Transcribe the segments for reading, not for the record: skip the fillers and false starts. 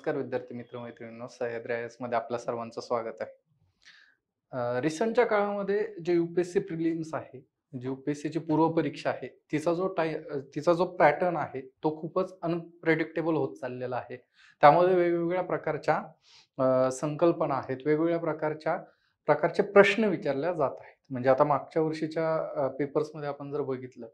नमस्कार विद्यार्थी मित्र मैत्रिणींनो, सह्याद्री आय एस मध्ये आपल्या सर्वांचं स्वागत आहे. रिसेंटच्या काळामध्ये जे यूपीएससी प्रिलिम्स आहे, जी यूपीएससीची पूर्व परीक्षा आहे, तिचा जो पॅटर्न आहे तो खूपच अनप्रेडिक्टेबल होत चाललेला आहे. त्यामध्ये वेगवेगळ्या प्रकारच्या संकल्पना आहेत, वेगवेगळ्या प्रकारचे प्रश्न विचारले जात आहेत. म्हणजे आता मागच्या वर्षीच्या पेपर्समध्ये आपण जर बघितलं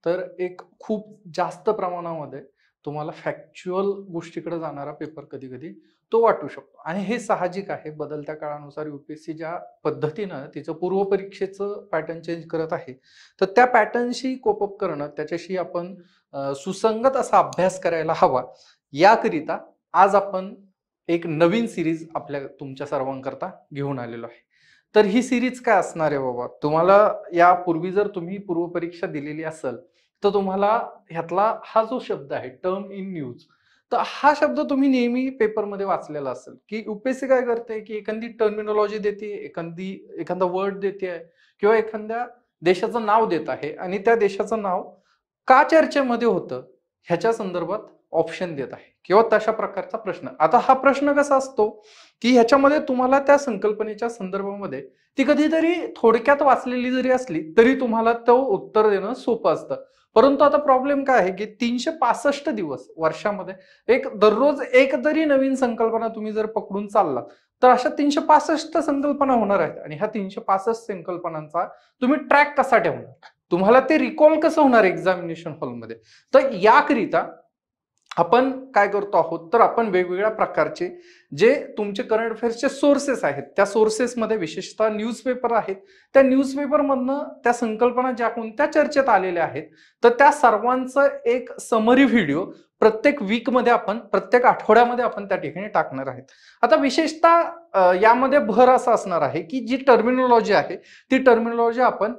तर एक खूप जास्त प्रमाणामध्ये तुम्हाला फॅक्च्युअल गोष्टीकडे जाणारा पेपर कधी-कधी तो वाटू शकतो आणि हे साहजिक आहे. बदलत्या काळानुसार यूपीएससी ज्या पद्धतीनं तिचं पूर्व परीक्षेचं पॅटर्न चेंज करत आहे, तर त्या पॅटर्नशी कोप अप करणं, त्याच्याशी आपण सुसंगत असा अभ्यास करायला हवा. याकरिता आज आपण एक नवीन सीरीज तुमच्या सर्वांकरता घेऊन आलेलो आहे. तर ही सीरीज काय असणार आहे बाबा? तुम्हाला यापूर्वी जर तुम्ही पूर्व परीक्षा दिलेली असेल, तर तुम्हाला ह्यातला हा जो शब्द आहे टर्म इन न्यूज, तर हा शब्द तुम्ही नेहमी पेपरमध्ये वाचलेला असेल की यूपीएससी काय करते की एखादी टर्मिनॉलॉजी देते, एखादा वर्ड देते किंवा एखाद्या देशाचं नाव देत आहे आणि त्या देशाचं नाव का चर्चेमध्ये होतं ह्याच्या संदर्भात ऑप्शन देत आहे किंवा तशा प्रकारचा प्रश्न. आता हा प्रश्न कसा असतो की ह्याच्यामध्ये तुम्हाला त्या संकल्पनेच्या संदर्भामध्ये ती कधीतरी थोडक्यात वाचलेली जरी असली तरी तुम्हाला तो उत्तर देणं सोपं असतं. परंतु आता प्रॉब्लेम काय आहे की 365 दिवस वर्षामध्ये दररोज एक तरी नवीन संकल्पना तुम्ही जर पकडून चाललात तर अशा 365 संकल्पना होणार आहेत आणि ह्या 365 संकल्पनांचा तुम्ही ट्रॅक कसा ठेवणार, तुम्हाला ते रिकॉल कसं होणार एक्झामिनेशन हॉलमध्ये. तर याकरिता आपण काय करतो आहोत, तर आपण वेगवेगळ्या प्रकारचे जे तुमचे करंट अफेअर्सचे सोर्सेस आहेत, त्या सोर्सेसमध्ये विशेषतः न्यूजपेपर आहेत, त्या न्यूजपेपरमधनं त्या संकल्पना ज्या कोणत्या चर्चेत आलेल्या आहेत, तर त्या सर्वांचं एक समरी व्हिडिओ प्रत्येक वीकमध्ये प्रत्येक आठवड्यामध्ये आपण त्या ठिकाणी टाकणार आहेत. आता विशेषतः यामध्ये भर असा असणार आहे की जी टर्मिनॉलॉजी आहे ती टर्मिनॉलॉजी आपण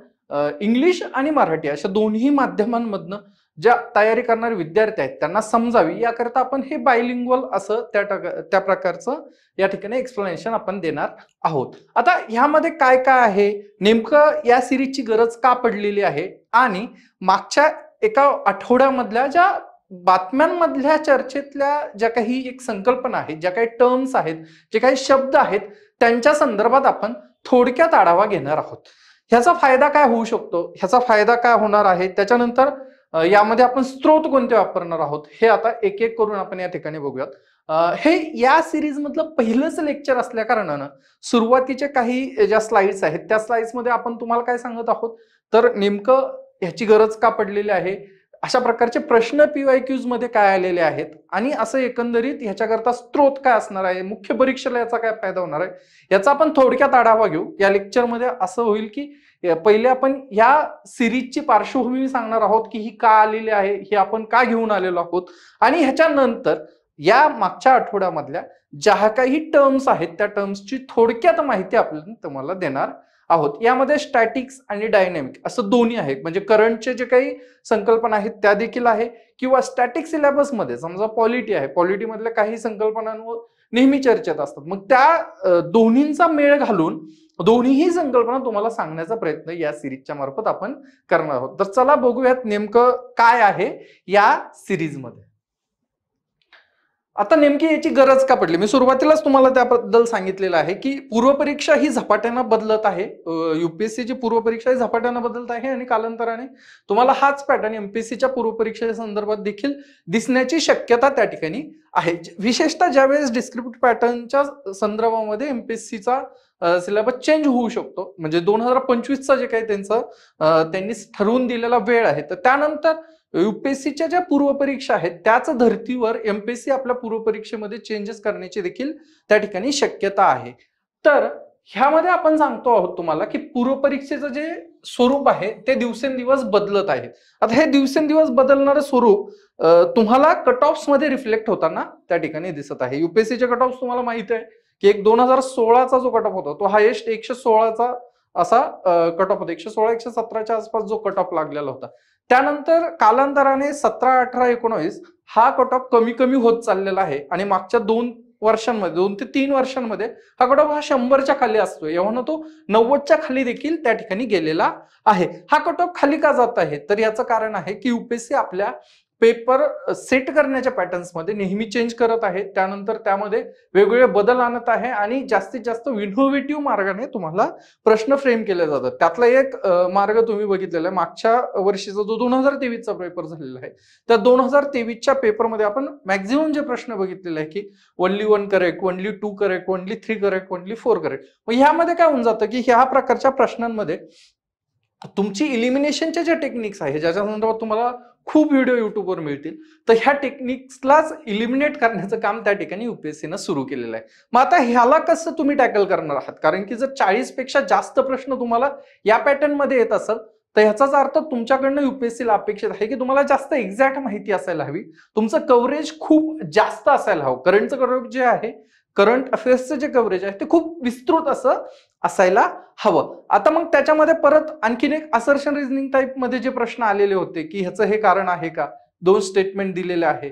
इंग्लिश आणि मराठी अशा दोन्ही माध्यमांमधनं ज्या तयारी करणारे विद्यार्थी आहेत त्यांना समजावी याकरता आपण हे बायलिंग्वल असं त्या प्रकारचं या ठिकाणी एक्सप्लेनेशन आपण देणार आहोत. आता ह्यामध्ये काय काय आहे, नेमकं या सिरीजची गरज का पडलेली आहे आणि मागच्या एका आठवड्यामधल्या ज्या बातम्यांमधल्या चर्चेतल्या ज्या काही एक संकल्पना आहेत, ज्या काही टर्म्स आहेत, जे काही शब्द आहेत, त्यांच्या संदर्भात आपण थोडक्यात आढावा घेणार आहोत. ह्याचा फायदा काय होऊ शकतो, ह्याचा फायदा काय होणार आहे, त्याच्यानंतर यामध्ये आपण स्रोत कोणते वापरणार आहोत हे आता एक एक करून आपण या ठिकाणी बघूयात. हे या सिरीज मधलं पहिलंच लेक्चर असल्या कारणानं सुरुवातीचे काही ज्या स्लाइड्स आहेत त्या स्लाइड्स मध्ये आपण तुम्हाला काय सांगत आहोत, तर नेमकं ह्याची गरज का पडलेली आहे, अशा प्रकारचे प्रश्न पीवायक्यूज मध्ये काय आलेले आहेत आणि असं एकंदरीत ह्याच्याकरता स्रोत काय असणार आहे, मुख्य परीक्षेला याचा काय फायदा होणार आहे, याचा आपण थोडक्यात आढावा घेऊ. या लेक्चरमध्ये असं होईल की पहिले आपण या सिरीजची पार्श्वभूमी सांगणार आहोत की ही का आलेली आहे, ही आपण का घेऊन आलेलो आहोत आणि ह्याच्यानंतर या मागच्या आठवड्यामधल्या ज्या काही टर्म्स आहेत त्या टर्म्सची थोडक्यात माहिती आपण तुम्हाला देणार आहोत. यामध्ये स्टॅटिक्स आणि डायनॅमिक असं दोन्ही आहे, म्हणजे करंटचे जे काही संकल्पना आहेत त्या देखील आहे किंवा स्टॅटिक सिलेबस मध्ये समजा पॉलिटी आहे, पॉलिटी मधल्या काही संकल्पनांवर नेहमी चर्चेत असतात, मग त्या दोन्हींचा मेळ घालून दोन्हीही संकल्पना तुम्हाला सांगण्याचा प्रयत्न या सिरीजच्या मार्फत आपण करणार आहोत. तर चला बघूयात नेमकं काय आहे या सिरीजमध्ये. आता नेमकी याची गरज का पडली, मी सुरुवातीलाच तुम्हाला त्याबद्दल सांगितलेलं आहे की पूर्व परीक्षा ही झपाट्यानं बदलत आहे. यूपीएससीची पूर्व परीक्षा ही झपाट्यानं बदलत आहे आणि कालांतराने तुम्हाला हाच पॅटर्न एमपीएससीच्या पूर्व परीक्षेच्या संदर्भात देखील दिसण्याची शक्यता त्या ठिकाणी आहे. विशेषतः ज्यावेळेस डिस्क्रिप्टिव्ह पॅटर्नच्या संदर्भामध्ये एमपीएससीचा सिलेबस चेंज होऊ शकतो, म्हणजे 2025चा जे काही त्यांनी ठरवून दिलेला वेळ आहे, तर त्यानंतर यूपीएससीच्या ज्या पूर्व परीक्षा आहेत त्याच धर्तीवर एमपीएससी आपल्या पूर्व परीक्षेमध्ये चेंजेस करण्याची देखील त्या ठिकाणी शक्यता आहे. तर ह्यामध्ये आपण सांगतो आहोत तुम्हाला की पूर्व परीक्षेचं जे स्वरूप आहे ते दिवसेंदिवस बदलत आहे. आता हे दिवसेंदिवस बदलणारं स्वरूप तुम्हाला कट ऑफ्स मध्ये रिफ्लेक्ट होताना त्या ठिकाणी दिसत आहे. यूपीएससीचे कट ऑफ्स तुम्हाला माहित आहे की एक 2016चा जो कट ऑफ होता तो हायेस्ट 116चा असा कट ऑफ होता, 116 117च्या आसपास जो कट ऑफ लागलेला होता. त्यानंतर कालांतराने 17, 18, 19 हा कट ऑफ कमी कमी होत चाललेला आहे आणि मागच्या 2 ते 3 वर्षांमध्ये हा कट ऑफ हा 100च्या खाली असतोय, एव्हा तो 90च्या खाली देखील त्या ठिकाणी गेलेला आहे. हा कट ऑफ खाली का जात आहे, तर याचं कारण आहे की यूपीएससी आपल्या पेपर सेट करण्याच्या पॅटर्न्स मध्ये नेहमी चेंज करत आहे, त्यानंतर त्यामध्ये वेगवेगळे बदल आणत आहे आणि जास्तीत जास्त इनोव्हेटिव्ह मार्गाने तुम्हाला प्रश्न फ्रेम केले जातात. त्यातला एक मार्ग तुम्ही बघितलेला आहे, मागच्या वर्षीचा जो 2023चा पेपर झालेला आहे, त्या 2023च्या पेपरमध्ये आपण मॅक्झिमम जे प्रश्न बघितलेले आहे की only 1 correct, only 2 correct, only 3 correct, only 4 correct. मग ह्यामध्ये काय होऊन जातं की ह्या प्रकारच्या प्रश्नांमध्ये तुमची इलिमिनेशनचे जे टेक्निक्स आहे, ज्याच्या संदर्भात तुम्हाला खूप व्हिडिओ युट्यूबवर मिळतील, तर ह्या टेक्निक्सलाच इलिमिनेट करण्याचं काम त्या ठिकाणी युपीएससीनं सुरू केलेलं आहे. मग आता ह्याला कसं तुम्ही टॅकल करणार आहात, कारण की जर 40 पेक्षा जास्त प्रश्न तुम्हाला या पॅटर्न मध्ये येत असेल तर ह्याचाच अर्थ तुमच्याकडनं युपीएससीला अपेक्षित आहे की तुम्हाला जास्त एक्झॅक्ट माहिती असायला हवी, तुमचं कव्हरेज खूप जास्त असायला हवं. करंटचं कव्हरेज जे आहे, करंट अफेअर्सचं जे कव्हरेज आहे ते खूप विस्तृत असं असायला हवं. आता मग त्याच्यामध्ये परत आणखीन एक असर्शन रिझनिंग टाईप मध्ये जे प्रश्न आलेले होते की ह्याचं हे कारण आहे का, 2 स्टेटमेंट दिलेले आहे,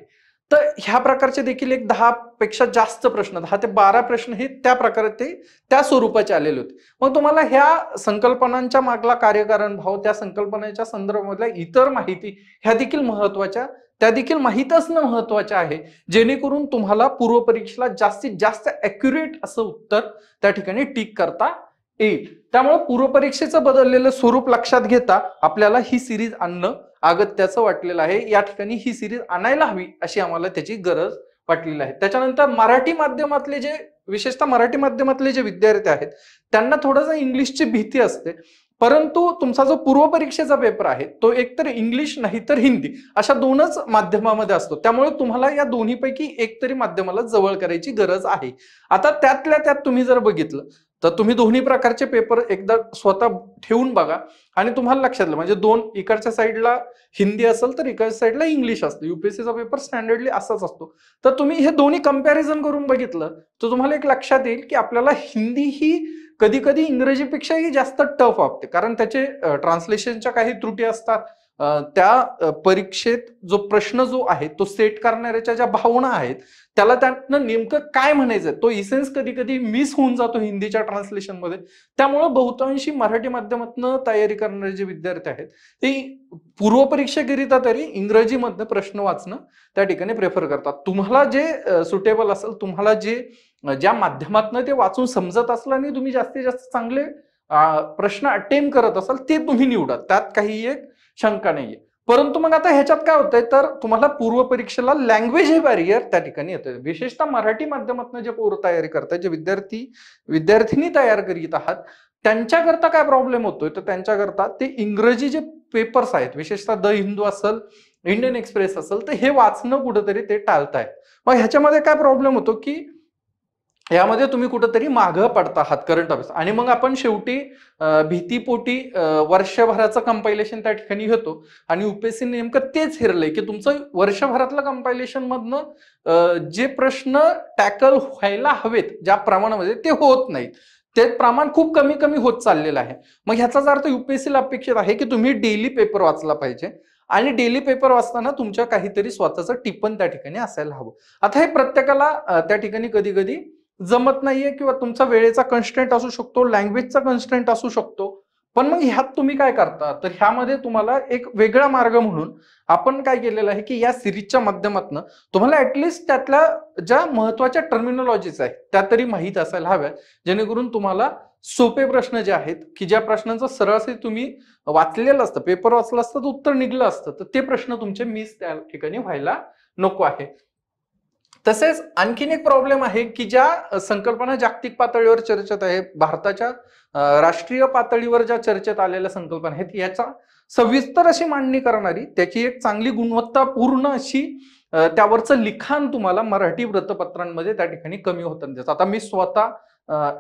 तर ह्या प्रकारचे देखील एक 10 पेक्षा जास्त प्रश्न, 10 ते 12 प्रश्न हे त्या प्रकारे त्या स्वरूपाचे आलेले होते. मग तुम्हाला ह्या संकल्पनांच्या मागला कार्यकारण भाव, त्या संकल्पनेच्या संदर्भामधल्या इतर माहिती ह्या देखील महत्वाच्या, त्या देखील माहित असणं महत्वाचं आहे, जेणेकरून तुम्हाला पूर्वपरीक्षेला जास्तीत जास्त ॲक्युरेट असं उत्तर त्या ठिकाणी टिक करता येईल. त्यामुळे पूर्वपरीक्षेचं बदललेलं स्वरूप लक्षात घेता आपल्याला ही सिरीज आणणं अगत्याचं वाटलेलं आहे. या ठिकाणी ही सिरीज आणायला हवी अशी आम्हाला त्याची गरज वाटलेली आहे. त्याच्यानंतर मराठी माध्यमातले जे, विशेषतः मराठी माध्यमातले जे विद्यार्थी आहेत त्यांना थोडंसं इंग्लिशची भीती असते, परंतु तुमचा जो पूर्वपरीक्षेचा पेपर आहे तो एकतर इंग्लिश नाही तर हिंदी अशा 2च माध्यमामध्ये असतो. त्यामुळे तुम्हाला या दोन्हीपैकी एक तरी माध्यमाला जवळ करायची गरज आहे. आता त्यातल्या त्यात तुम्ही जर बघितलं तर तुम्ही दोन्ही प्रकारचे पेपर एकदा स्वतः ठेवून बघा आणि तुम्हाला लक्षात आलं, म्हणजे 2 इकडच्या साईडला हिंदी असेल तर इकडच्या साईडला इंग्लिश असतं. युपीएससीचा पेपर स्टँडर्डली असाच असतो. तर तुम्ही हे दोन्ही कंपॅरिझन करून बघितलं तर तुम्हाला एक लक्षात येईल की आपल्याला हिंदी ही कधी कधी इंग्रजीपेक्षाही जास्त टफ वाटते, कारण त्याचे ट्रान्सलेशनच्या काही त्रुटी असतात. त्या परीक्षेत जो प्रश्न जो आहे तो सेट करणाऱ्याच्या ज्या भावना आहेत त्याला त्यातनं नेमकं काय म्हणायचं तो इसेन्स कधी कधी मिस होऊन जातो हिंदीच्या ट्रान्सलेशन मध्ये. त्यामुळे बहुतांशी मराठी माध्यमातून तयारी करणारे जे विद्यार्थी आहेत ते पूर्वपरीक्षेकरिता तरी इंग्रजीमधनं प्रश्न वाचणं त्या ठिकाणी प्रेफर करतात. तुम्हाला जे सुटेबल असेल, तुम्हाला ज्या माध्यमातनं ते वाचून समजत असलं आणि तुम्ही जास्तीत जास्त चांगले प्रश्न अटेम्प्ट करत असाल ते तुम्ही निवडा, त्यात काही एक शंका नाहीये. परंतु मग आता ह्याच्यात काय होतंय तर तुम्हाला पूर्वपरीक्षेला लँग्वेज हे बॅरियर त्या ठिकाणी येतोय. विशेषतः मराठी माध्यमातून जे पूर्व तयारी करताय, जे विद्यार्थिनी तयार करीत आहात त्यांच्याकरता काय प्रॉब्लेम होतोय तर त्यांच्याकरता ते इंग्रजी जे पेपर्स आहेत, विशेषतः द हिंदू असेल, इंडियन एक्सप्रेस असेल, तर हे वाचणं कुठंतरी ते टाळतायत. मग ह्याच्यामध्ये काय प्रॉब्लेम होतो की यामध्ये तुम्ही कुठंतरी मागं पडता आहात करंट अफेअर्स, आणि मग आपण शेवटी भीतीपोटी वर्षभराचं कंपायलेशन त्या ठिकाणी घेतो आणि युपीएससी नेमकं तेच हेरलंय की तुमचं वर्षभरातलं कंपायलेशन मधनं जे प्रश्न टॅकल व्हायला हवेत ज्या प्रमाणामध्ये ते होत नाहीत, ते प्रमाण खूप कमी कमी होत चाललेलं आहे. मग ह्याचाच अर्थ युपीएससीला अपेक्षित आहे की तुम्ही डेली पेपर वाचला पाहिजे आणि डेली पेपर वाचताना तुमच्या काहीतरी स्वतःचं टिप्पण त्या ठिकाणी असायला हवं. आता हे प्रत्येकाला त्या ठिकाणी कधी कधी जमत नाहीये किंवा तुमचा वेळेचा कन्स्ट्रेंट असू शकतो, लँग्वेजचा कन्स्ट्रेंट असू शकतो. पण मग ह्यात तुम्ही काय करता तर ह्यामध्ये तुम्हाला एक वेगळा मार्ग म्हणून आपण काय केलेलं आहे की या सिरीजच्या माध्यमातून तुम्हाला ऍटलिस्ट त्यातल्या ज्या महत्वाच्या टर्मिनॉलॉजीज आहेत त्या तरी माहीत असायला हव्या, जेणेकरून तुम्हाला सोपे प्रश्न जे आहेत की ज्या प्रश्नांचं सरळ तुम्ही वाचलेलं असतं, पेपर वाचलं असतं तर उत्तर निघलं असतं, तर ते प्रश्न तुमचे मिस त्या ठिकाणी व्हायला नको आहे. तसेच आणखीन एक प्रॉब्लेम आहे की ज्या संकल्पना जागतिक पातळीवर चर्चेत आहे, भारताच्या राष्ट्रीय पातळीवर ज्या चर्चेत आलेल्या संकल्पना आहेत याचा सविस्तर अशी मांडणी करणारी, त्याची एक चांगली गुणवत्तापूर्ण अशी त्यावरचं लिखाण तुम्हाला मराठी वृत्तपत्रांमध्ये त्या ठिकाणी कमी होतं. आता मी स्वतः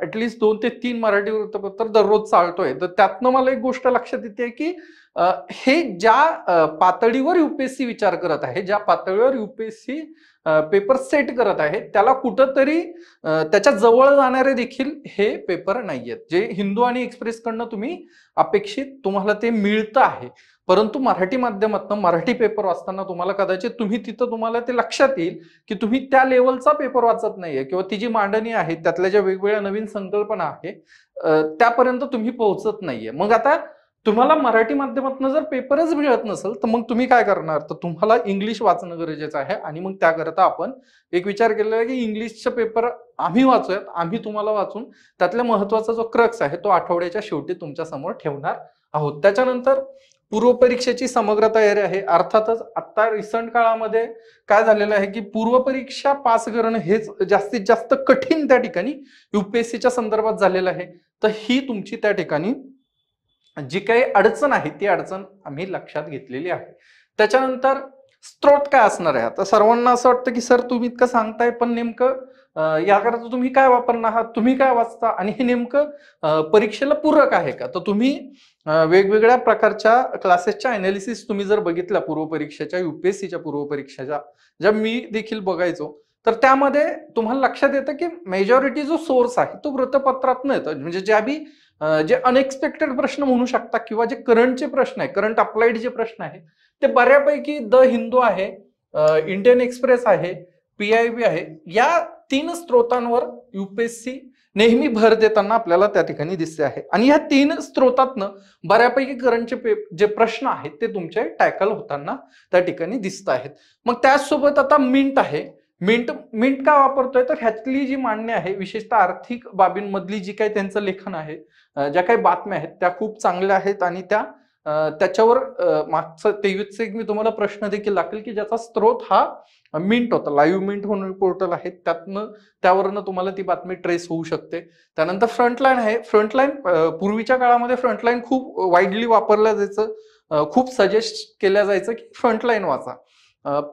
ऍटलिस्ट 2 ते 3 मराठी वृत्तपत्र दररोज चालतोय, तर त्यातनं मला एक गोष्ट लक्षात येते की हे ज्या पातळीवर युपीएससी विचार करत आहे, ज्या पातळीवर युपीएससी पेपर सेट करत आहे, त्याला कुठंतरी त्याच्या जवळ जाणारे देखील हे पेपर नाहीयेत. जे हिंदू आणि एक्सप्रेस कडनं तुम्ही अपेक्षित तुम्हाला ते मिळतं आहे, परंतु मराठी माध्यमातून मराठी पेपर वाचताना तुम्हाला कदाचित तुम्हाला ते लक्षात येईल की तुम्ही त्या लेवलचा पेपर वाचत नाहीये किंवा ती जी मांडणी आहे त्यातल्या ज्या वेगवेगळ्या नवीन संकल्पना आहे त्यापर्यंत तुम्ही पोहोचत नाहीये. मग आता तुम्हाला मराठी माध्यमातून जर पेपरच मिळत नसेल तर मग तुम्ही काय करणार, तर तुम्हाला इंग्लिश वाचणं गरजेचं आहे. आणि मग त्याकरता आपण एक विचार केलेला आहे की इंग्लिशचा पेपर आम्ही वाचूयात, आम्ही तुम्हाला वाचून त्यातल्या महत्वाचा जो क्रक्स आहे तो आठवड्याच्या शेवटी तुमच्या समोर ठेवणार आहोत. त्याच्यानंतर पूर्व परीक्षेची समग्र तयारी आहे. अर्थातच आता रिसंट काळामध्ये काय झालेलं आहे की पूर्व परीक्षा पास करणं हेच जास्तीत जास्त कठीण त्या ठिकाणी युपीएससीच्या संदर्भात झालेलं आहे. तर ही तुमची त्या ठिकाणी जी काही अडचण आहे ती अडचण आम्ही लक्षात घेतलेली आहे. त्याच्यानंतर स्त्रोत काय असणार आहे. आता सर्वांना असं वाटतं की सर तुम्ही इतकं सांगताय पण नेमकं याकरता तुम्ही काय वापरणार आहात, तुम्ही काय वाचता आणि हे नेमकं परीक्षेला पूरक आहे का. तर तुम्ही वेगवेगळ्या प्रकारच्या क्लासेसच्या अनालिसिस तुम्ही जर बघितल्या पूर्व परीक्षेच्या, युपीएससीच्या पूर्व परीक्षेच्या, ज्या मी देखील बघायचो, तर त्यामध्ये तुम्हाला लक्षात येतं की मेजॉरिटी जो सोर्स आहे तो वृत्तपत्रातनं येतो. म्हणजे ज्या बी जे अनएक्सपेक्टेड प्रश्न म्हणू शकता किंवा जे करंटचे प्रश्न आहे, करंट अप्लाइड जे प्रश्न आहेत ते बऱ्यापैकी द हिंदू आहे, इंडियन एक्सप्रेस आहे, PIB आहे, या 3 स्त्रोतांवर युपीएससी नेहमी भर देताना आपल्याला त्या ठिकाणी दिसते आहे. आणि या 3 स्त्रोतातनं बऱ्यापैकी करंटचे जे प्रश्न आहेत ते तुमचे टॅकल होताना त्या ठिकाणी दिसत आहेत. मग त्याचसोबत आता मिंट आहे. मिंट का वापरतोय, तर ह्यातली जी मांडणी आहे विशेषतः आर्थिक बाबींमधली जी काही त्यांचं लेखन आहे, ज्या काही बातम्या आहेत त्या खूप चांगल्या आहेत. आणि त्याच्यावर मागचं 23 एक मी तुम्हाला प्रश्न देखील दाखल की ज्याचा स्त्रोत हा मिंट होता. लाईव्ह मिंट म्हणून पोर्टल आहे, त्यावरनं तुम्हाला ती बातमी ट्रेस होऊ शकते. त्यानंतर फ्रंटलाईन आहे. फ्रंटलाईन पूर्वीच्या काळामध्ये फ्रंटलाईन खूप वाईडली वापरलं जायचं, खूप सजेस्ट केलं जायचं की फ्रंटलाईन वाचा.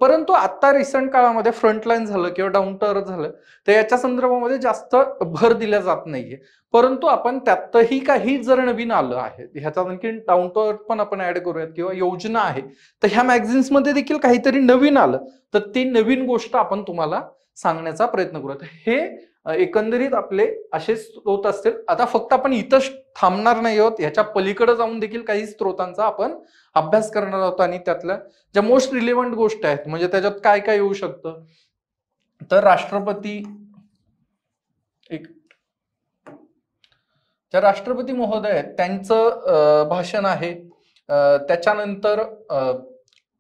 परंतु आता रिसंट काळामध्ये फ्रंटलाईन झालं किंवा डाऊन टू अर्थ झालं तर याच्या संदर्भामध्ये जास्त भर दिला जात नाहीये. परंतु आपण त्यातही काही जर नवीन आलं आहे, ह्याचा आणखी डाऊन टू अर्थ पण आपण ऍड करूयात किंवा योजना आहे, तर ह्या मॅगझिन्स मध्ये देखील काहीतरी नवीन आलं तर ती नवीन गोष्ट आपण तुम्हाला सांगण्याचा प्रयत्न करूयात. हे एकंदरीत आपले असे स्रोत असतील. आता फक्त आपण इथंच थांबणार नाही आहोत, ह्याच्या पलीकडे जाऊन देखील काही स्रोतांचा आपण अभ्यास करणार आहोत. आणि त्यातल्या ज्या मोस्ट रिलेव्हंट गोष्ट आहेत म्हणजे त्याच्यात काय काय येऊ शकतं, तर राष्ट्रपती महोदय आहेत त्यांचं भाषण आहे, त्याच्यानंतर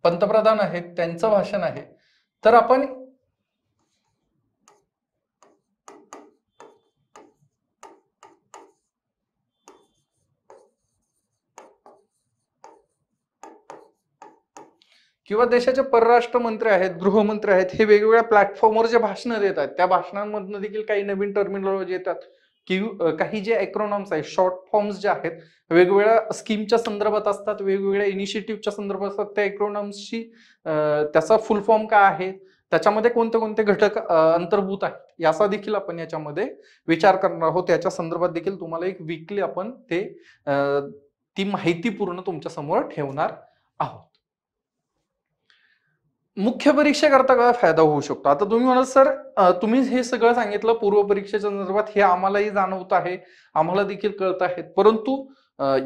पंतप्रधान आहेत त्यांचं भाषण आहे. तर आपण किंवा देशाचे परराष्ट्र मंत्री आहेत, गृहमंत्री आहेत, हे वेगवेगळ्या प्लॅटफॉर्मवर जे भाषणं देत आहेत त्या भाषणांमधून देखील काही नवीन टर्मिनॉलॉजी येतात की काही जे ॲक्रोनॉम्स आहेत, शॉर्ट फॉर्म्स जे आहेत वेगवेगळ्या स्कीमच्या संदर्भात असतात, वेगवेगळ्या इनिशिएटिव्हच्या संदर्भात असतात. त्या ॲक्रोनॉम्सची त्याचा फुल फॉर्म काय आहे, त्याच्यामध्ये कोणते कोणते घटक अंतर्भूत आहेत याचा देखील आपण याच्यामध्ये विचार करणार आहोत. याच्या संदर्भात देखील तुम्हाला एक वीकली आपण ती माहिती पूर्ण तुमच्या समोर ठेवणार आहोत. मुख्य परीक्षेकरता काय फायदा होऊ शकतो. आता तुम्ही म्हणाल सर तुम्ही हे सगळं सांगितलं पूर्व परीक्षेच्या संदर्भात, हे आम्हालाही जाणवत आहे, आम्हाला देखील कळत आहे. परंतु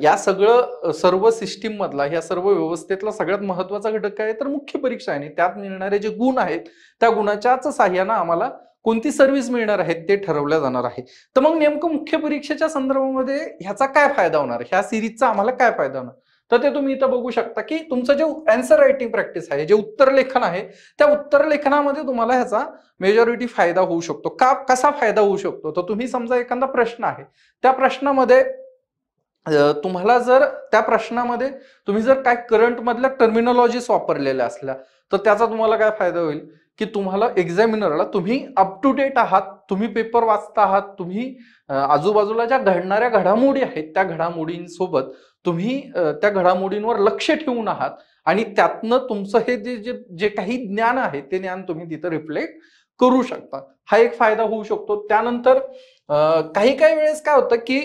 या सर्व सिस्टीम मधला, या सर्व व्यवस्थेतला सगळ्यात महत्वाचा घटक काय तर मुख्य परीक्षा आहे. त्यात मिळणारे जे गुण आहेत त्या गुणाच्याच साह्यानं आम्हाला कोणती सर्व्हिस मिळणार आहे ते ठरवलं जाणार आहे. तर मग नेमकं मुख्य परीक्षेच्या संदर्भामध्ये ह्याचा काय फायदा होणार, ह्या सिरीजचा आम्हाला काय फायदा होणार, तर ते तुम्ही इथं बघू शकता की तुमचं जे आन्सर रायटिंग प्रॅक्टिस आहे, जे उत्तर लेखन आहे, त्या उत्तर लेखनामध्ये तुम्हाला ह्याचा मेजॉरिटी फायदा होऊ शकतो. कसा फायदा होऊ शकतो, तर तुम्ही समजा एखादा प्रश्न आहे, त्या प्रश्नामध्ये तुम्हाला जर त्या प्रश्नामध्ये तुम्ही जर काय करंट मधल्या टर्मिनॉलॉजीज वापरलेल्या असल्या तर त्याचा तुम्हाला काय फायदा होईल की तुम्हाला एक्झामिनरला तुम्ही अप टू डेट आहात, तुम्ही पेपर वाचता आहात, तुम्ही आजूबाजूला ज्या घडणाऱ्या घडामोडी आहेत त्या घडामोडींसोबत तुम्ही त्या घडामोडींवर लक्ष ठेवून आहात आणि त्यातनं तुमचं हे जे काही ज्ञान आहे ते ज्ञान तुम्ही तिथं रिफ्लेक्ट करू शकता. हा एक फायदा होऊ शकतो. त्यानंतर काही वेळेस काय होतं की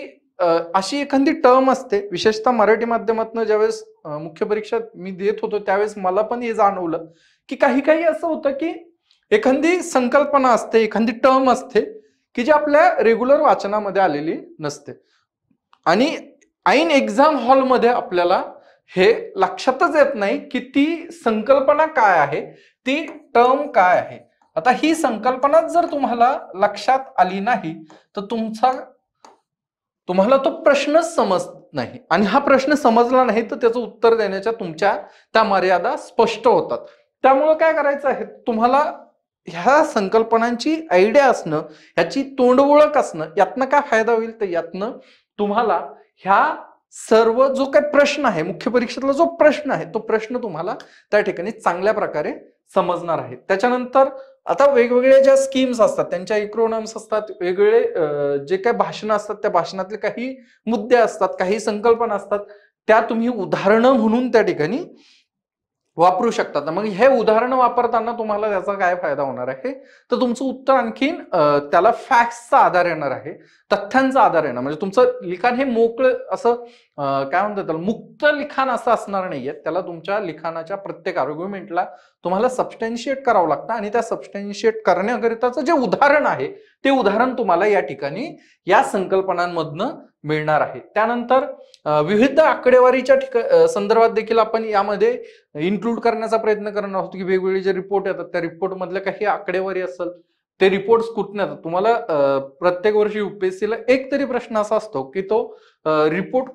अशी एखादी टर्म असते, विशेषतः मराठी माध्यमातून ज्यावेळेस मुख्य परीक्षा मी देत होतो त्यावेळेस मला पण हे जाणवलं की काही असं होतं की एखादी संकल्पना असते, एखादी टर्म असते की जी आपल्या रेग्युलर वाचनामध्ये आलेली नसते आणि ऐन एक्झाम हॉलमध्ये आपल्याला हे लक्षातच येत नाही की ती संकल्पना काय आहे, ती टर्म काय आहे. आता ही संकल्पना जर तुम्हाला लक्षात आली नाही तर तुम्हाला तो प्रश्नच नाही आणि हा प्रश्न समजला नाही तर त्याचं उत्तर देण्याच्या तुमच्या त्या मर्यादा स्पष्ट होतात. त्यामुळे काय करायचं आहे, तुम्हाला ह्या संकल्पनांची आयडिया असणं, ह्याची तोंडओळख असणं, यातनं काय फायदा होईल तर यातनं तुम्हाला ह्या सर्व जो काही प्रश्न आहे, मुख्य परीक्षेतला जो प्रश्न आहे तो प्रश्न तुम्हाला त्या ठिकाणी चांगल्या प्रकारे समजणार आहे. त्याच्यानंतर आता वेगवेगळ्या ज्या स्कीम्स असतात त्यांच्या इक्रोनॉम्स असतात, वेगवेगळे जे काही भाषणं असतात त्या भाषणातले काही मुद्दे असतात, काही संकल्पना असतात, त्या तुम्ही उदाहरणं म्हणून त्या ठिकाणी वापरू शकतात. मग हे उदाहरणं वापरताना तुम्हाला त्याचा काय फायदा होणार आहे तर तुमचं उत्तर आणखीन त्याला फॅक्ट्सचा आधार येणार आहे, तथ्यांचा आधार येणार. म्हणजे तुमचं लिखाण हे मोकळं असं काय म्हणतात त्याला, मुक्त लिखाण असं असणार नाहीये. त्याला तुमच्या लिखाणाच्या प्रत्येक आर्ग्युमेंटला तुम्हाला सबस्टॅन्शिएट करावं लागतं आणि त्या सबस्टॅन्शिएट करण्याकरिताचं जे उदाहरण आहे ते उदाहरण तुम्हाला या ठिकाणी या संकल्पनांमधनं मिळणार आहे. त्यानंतर विविध आकडेवारीच्या संदर्भात देखील आपण यामध्ये इन्क्लूड करण्याचा प्रयत्न करणार आहोत की वेगवेगळे जे रिपोर्ट येतात त्या रिपोर्ट मधल्या काही आकडेवारी असेल ते रिपोर्ट कुठून येतात. तुम्हाला प्रत्येक वर्षी युपीएससीला एक तरी प्रश्न असा असतो की तो रिपोर्ट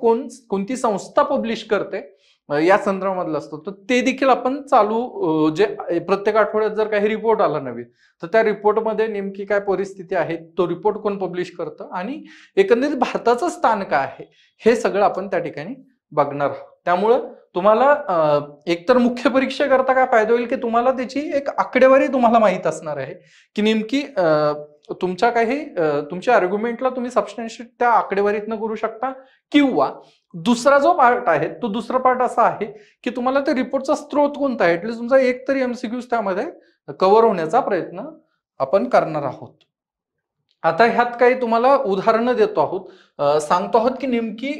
कोणती संस्था पब्लिश करते या संदर्भामधला असतो. तर ते देखील आपण चालू जे प्रत्येक आठवड्यात जर काही रिपोर्ट आला नवीन तर त्या रिपोर्टमध्ये नेमकी काय परिस्थिती आहे, तो रिपोर्ट कोण पब्लिश करतं आणि एकंदरीत भारताचं स्थान काय आहे हे सगळं आपण त्या ठिकाणी बघणार आहोत. त्यामुळं तुम्हाला एकतर मुख्य परीक्षा करता काय फायदा होईल की तुम्हाला त्याची एक आकडेवारी तुम्हाला माहित असणार आहे की नेमकी तुमच्या काही तुमच्या आर्ग्युमेंटला तुम्ही सबस्टॅन्शिएट त्या आकडेवारीतनं करू शकता. किंवा दुसरा जो पार्ट आहे तो दुसरा पार्ट असा आहे की तुम्हाला त्या रिपोर्टचा स्रोत कोणता आहे, ऍटलीस्ट तुमचा एक तरी एमसीक्यूज त्यामध्ये कव्हर होण्याचा प्रयत्न आपण करणार आहोत. आता ह्यात काही तुम्हाला उदाहरणं देतो आहोत, सांगतो आहोत की नेमकी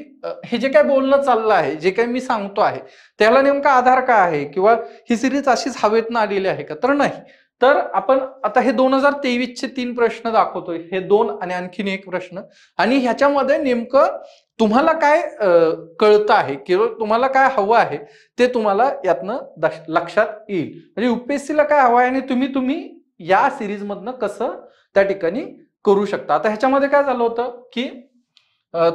हे जे काय बोलणं चाललं आहे, जे काही मी सांगतो आहे त्याला नेमका आधार काय आहे किंवा ही सिरीज अशीच हवेतनं आलेली आहे का, तर नाही. तर आपण आता हे 2023 चे 3 प्रश्न दाखवतोय, हे 2 आणि आणखीन एक प्रश्न, आणि ह्याच्यामध्ये नेमकं तुम्हाला काय कळतं आहे किंवा तुम्हाला काय हवं आहे ते तुम्हाला यातनं लक्षात येईल. म्हणजे युपीएससीला काय हवं आहे आणि तुम्ही या सिरीज मधनं कसं त्या ठिकाणी करू शकता. आता ह्याच्यामध्ये काय झालं होतं की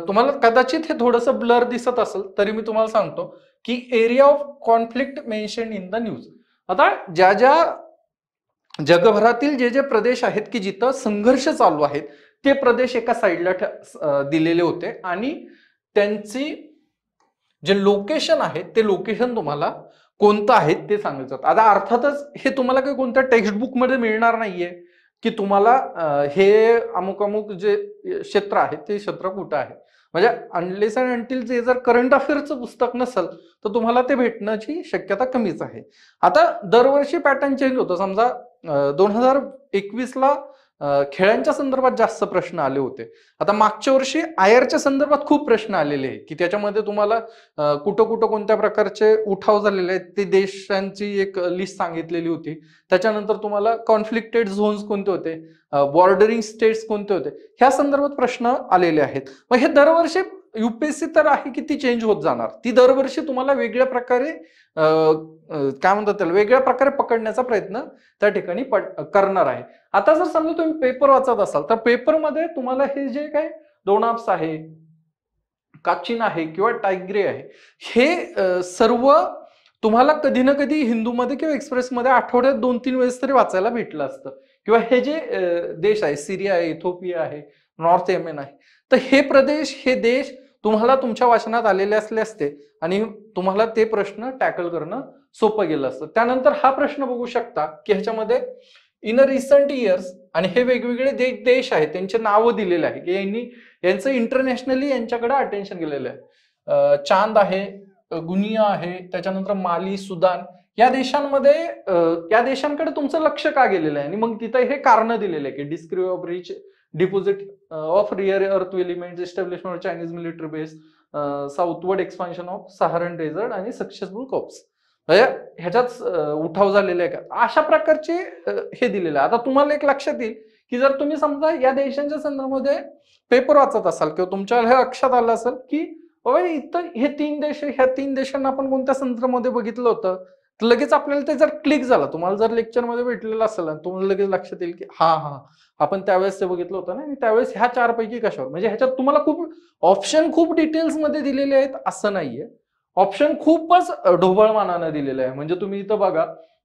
तुम्हाला कदाचित हे थोडंसं ब्लर दिसत असेल तरी मी तुम्हाला सांगतो की area of conflict mention in the news. आता ज्या जगभरातील जे प्रदेश आहेत की जिथं संघर्ष चालू आहेत ते प्रदेश एका साईडला दिलेले होते आणि त्यांची जे लोकेशन आहे ते लोकेशन तुम्हाला कोणतं आहे ते सांगायचं. आता अर्थातच हे तुम्हाला काही कोणत्या टेक्स्टबुक मध्ये मिळणार नाहीये की तुम्हाला हे अमुक अमुक जे क्षेत्र आहे ते क्षेत्र कुठं आहे. म्हणजे अनलेस अँड अंटिल जे जर करंट अफेअरचं पुस्तक नसेल तर तुम्हाला ते भेटण्याची शक्यता कमीच आहे. आता दरवर्षी पॅटर्न चेंज होतो. समजा 2021ला खेळांच्या संदर्भात जास्त प्रश्न आले होते. आता मागच्या वर्षी आयरच्या संदर्भात खूप प्रश्न आलेले आहेत की त्याच्यामध्ये तुम्हाला कुठं कुठं कोणत्या प्रकारचे उठाव झालेले आहेत ते देशांची एक लिस्ट सांगितलेली होती. त्याच्यानंतर तुम्हाला कॉन्फ्लिक्टेड झोन्स कोणते होते, बॉर्डरिंग स्टेट्स कोणते होते, ह्या संदर्भात प्रश्न आलेले आहेत. मग हे दरवर्षी युपीएससी तर आहे की ती चेंज होत जाणार. ती दरवर्षी तुम्हाला वेगळ्या प्रकारे काय म्हणतात त्याला, वेगळ्या प्रकारे पकडण्याचा प्रयत्न त्या ठिकाणी करणार आहे. आता जर समजा तुम्ही पेपर वाचत असाल तर पेपरमध्ये तुम्हाला हे जे काही दोनाप्स आहे, काचिन आहे किंवा टायग्रे आहे, हे सर्व तुम्हाला कधी ना कधी हिंदूमध्ये किंवा एक्सप्रेसमध्ये आठवड्यात 2-3 वेळेस तरी वाचायला भेटलं असतं. किंवा हे जे देश आहे, सिरिया आहे, इथिओपिया आहे, नॉर्थ येमेन आहे, तर हे प्रदेश, हे देश तुम्हाला तुमच्या वाचनात आलेले असले असते आणि तुम्हाला ते प्रश्न टॅकल करणं सोपं गेलं असतं. त्यानंतर हा प्रश्न बघू शकता की ह्याच्यामध्ये इन अ रिसेंट इयर्स, आणि हे वेगवेगळे देश आहेत त्यांचे नावं दिलेले आहे की यांचं इंटरनॅशनली यांच्याकडे अटेन्शन गेलेलं आहे. चांद आहे, गुनिया आहे, त्याच्यानंतर माली, सुदान, या देशांमध्ये या देशांकडे तुमचं लक्ष का गेलेलं आहे. आणि मग तिथं हे कारण दिलेलं आहे की discovery of rich deposit of rare earth elements, establishment of Chinese military base, southward expansion of Saharan desert आणि सक्सेसफुल कॉप्स, म्हणजे ह्याच्यात उठाव झालेले आहे का, अशा प्रकारचे हे दिलेलं आहे. आता तुम्हाला एक लक्षात येईल की जर तुम्ही समजा या देशांच्या संदर्भामध्ये पेपर वाचत असाल किंवा तुमच्या हे लक्षात आलं असेल की बाबा इथं हे 3 देश, ह्या 3 देशांना आपण कोणत्या संदर्भामध्ये बघितलं होतं, तर लगेच आपल्याला ते जर क्लिक झालं, तुम्हाला जर लेक्चरमध्ये भेटलेलं असेल ना, तुम्हाला लगेच लक्षात येईल की हा हा आपण त्यावेळेस ते बघितलं होतं ना, आणि त्यावेळेस ह्या 4 पैकी कशावर, म्हणजे ह्याच्यात तुम्हाला खूप ऑप्शन खूप डिटेल्स मध्ये दिलेले आहेत असं नाहीये. ऑप्शन खूपच ढोबळमानाने दिलेले आहे. म्हणजे तुम्ही इथं बघा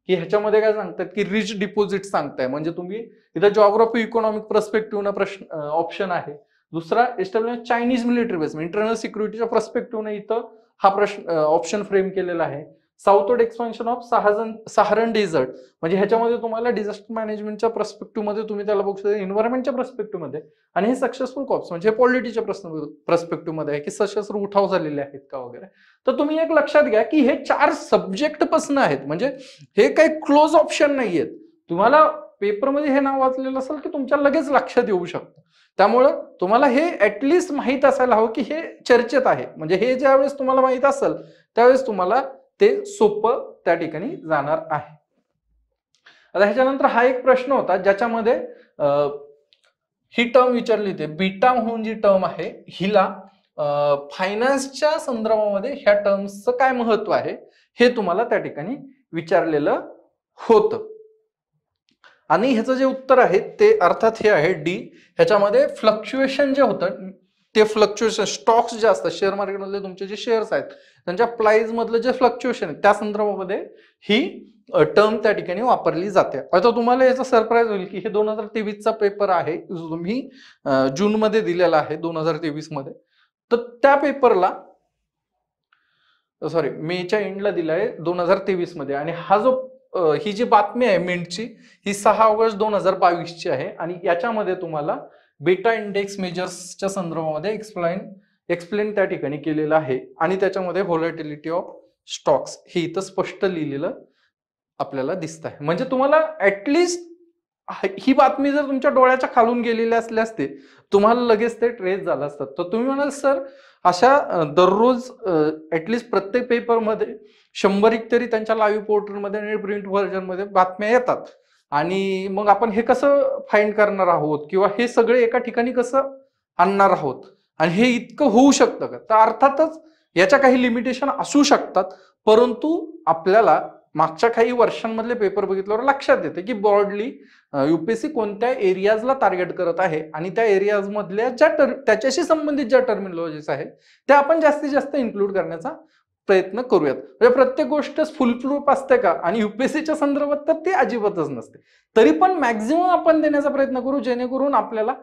की ह्याच्यामध्ये काय सांगतात की रिच डिपॉझिट सांगताय, म्हणजे तुम्ही इथं जॉग्राफी इकॉनॉमिक पर्स्पेक्टिव्ह प्रश्न ऑप्शन आहे. दुसरा establish Chinese military base, internal सिक्युरिटीच्या पर्स्पेक्टिव्ह इथं हा प्रश्न ऑप्शन फ्रेम केलेला आहे. Southward expansion of Saharan desert, म्हणजे ह्याच्यामध्ये तुम्हाला डिझास्टर मॅनेजमेंटच्या पर्स्पेक्टिव्ह मध्ये तुम्ही त्याला बघू शकता, एन्व्हायरमेंटच्या पर्स्पेक्टिव्ह मध्ये, आणि हे सक्सेसफुल कॉप्स म्हणजे पॉलिटीच्या पर्स्पेक्टिव्ह मध्ये आहे की सशस्त्र उठाव झालेले आहेत का वगैरे. तर तुम्ही एक लक्षात घ्या की हे 4 सब्जेक्ट पासून आहेत, म्हणजे हे काही क्लोज ऑप्शन नाहीयेत. तुम्हाला पेपरमध्ये हे नाव वाचलेलं असेल की तुमच्या लगेच लक्षात येऊ शकतं. त्यामुळं तुम्हाला हे ऍटलिस्ट माहित असायला हवं की हे चर्चेत आहे, म्हणजे हे ज्यावेळेस तुम्हाला माहित असेल त्यावेळेस तुम्हाला ते सोपं त्या ठिकाणी जाणार आहे. आता ह्याच्यानंतर हा एक प्रश्न होता ज्याच्यामध्ये ही टर्म विचारली होती, बीटा म्हणून जी टर्म आहे हिला फायनान्सच्या संदर्भामध्ये ह्या टर्म्सचं काय महत्व आहे हे तुम्हाला त्या ठिकाणी विचारलेलं होतं. आणि ह्याचं जे उत्तर आहे ते अर्थात हे आहे डी. ह्याच्यामध्ये फ्लक्च्युएशन जे होतं ते फ्लक्च्युएशन, स्टॉक्स जे असतात शेअर मार्केटमधले तुमचे जे शेअर्स आहेत त्यांच्या प्राइस मधलं जे फ्लक्च्युएशन आहे त्या संदर्भामध्ये ही टर्म त्या ठिकाणी वापरली जाते. आता तुम्हाला याचा सरप्राईज होईल की हे 2023चा पेपर आहे, जो तुम्ही जून मध्ये दिलेला आहे 2023 मध्ये. तर त्या पेपरला सॉरी मेच्या एंडला दिला आहे 2023 मध्ये, आणि हा जो ही जी बातमी आहे मिंटची ही 6 ऑगस्ट 2022 ची आहे, आणि याच्यामध्ये तुम्हाला बेटा इंडेक्स मेजर्सच्या संदर्भामध्ये एक्सप्लेन त्या ठिकाणी केलेलं आहे, आणि त्याच्यामध्ये व्हॉलॅटिलिटी ऑफ स्टॉक्स हे इथं स्पष्ट लिहिलेलं आपल्याला दिसत आहे. म्हणजे तुम्हाला ऍटलिस्ट ही बातमी जर तुमच्या डोळ्याच्या खालून गेलेली असली असते तुम्हाला लगेच ते ट्रेस झालं असतं. तर तुम्ही म्हणाल सर अशा दररोज ऍटलिस्ट प्रत्येक पेपरमध्ये 100 तरी त्यांच्या लाईव्ह पोर्टलमध्ये आणि प्रिंट व्हर्जन मध्ये बातम्या येतात, आणि मग आपण हे कसं फाइंड करणार आहोत किंवा हे सगळे एका ठिकाणी कसं आणणार आहोत, आणि हे इतकं होऊ शकतं का? तर अर्थातच याच्या काही लिमिटेशन असू शकतात, परंतु आपल्याला मागच्या काही वर्षांमधले पेपर बघितल्यावर लक्षात येते की ब्रॉडली युपीएससी कोणत्या एरियाजला टार्गेट करत आहे, आणि त्या एरियाज मधल्या त्याच्याशी संबंधित ज्या टर्मिनॉलॉजीज आहेत त्या आपण जास्तीत जास्त इन्क्लूड करण्याचा प्रयत्न करूयात. म्हणजे प्रत्येक गोष्ट फुल प्रूफ असते का, आणि युपीएससीच्या संदर्भात तर ते अजिबातच नसते. तरी पण मॅक्झिमम आपण देण्याचा प्रयत्न करू जेणेकरून आपल्याला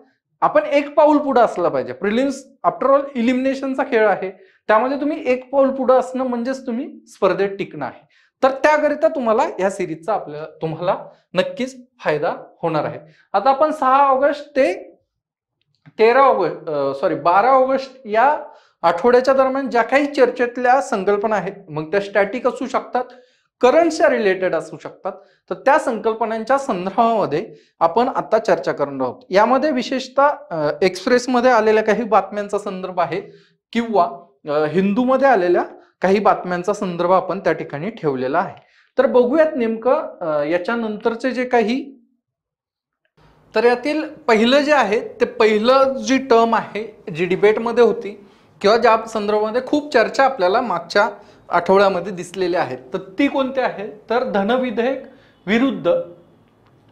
आपण एक पाऊल पुढे असलं पाहिजे. प्रिलिम्स आफ्टर ऑल इलिमिनेशनचा खेळ आहे, त्यामध्ये तुम्ही एक पाऊल पुढे असणं म्हणजेच तुम्ही स्पर्धेत टिकणं आहे. तर त्याकरिता तुम्हाला या सिरीजचा तुम्हाला नक्कीच फायदा होणार आहे. आता आपण 6 ऑगस्ट ते 12 ऑगस्ट या आठवड्याच्या दरम्यान ज्या काही चर्चेतल्या संकल्पना आहेत, मग त्या स्टॅटिक असू शकतात, करंटच्या रिलेटेड असू शकतात, तर त्या संकल्पनांच्या संदर्भामध्ये आपण आता चर्चा करणार आहोत. यामध्ये विशेषतः एक्सप्रेसमध्ये आलेल्या काही बातम्यांचा संदर्भ आहे किंवा हिंदूमध्ये आलेल्या काही बातम्यांचा संदर्भ आपण त्या ठिकाणी ठेवलेला आहे. तर बघूयात नेमकं याच्यानंतरचे जे काही, तर यातील पहिलं जे आहे ते पहिलं जी टर्म आहे जी डिबेटमध्ये होती किंवा ज्या संदर्भामध्ये खूप चर्चा आपल्याला मागच्या आठवड्यामध्ये दिसलेल्या आहेत, तर ती कोणती आहे, तर धनविधेयक विरुद्ध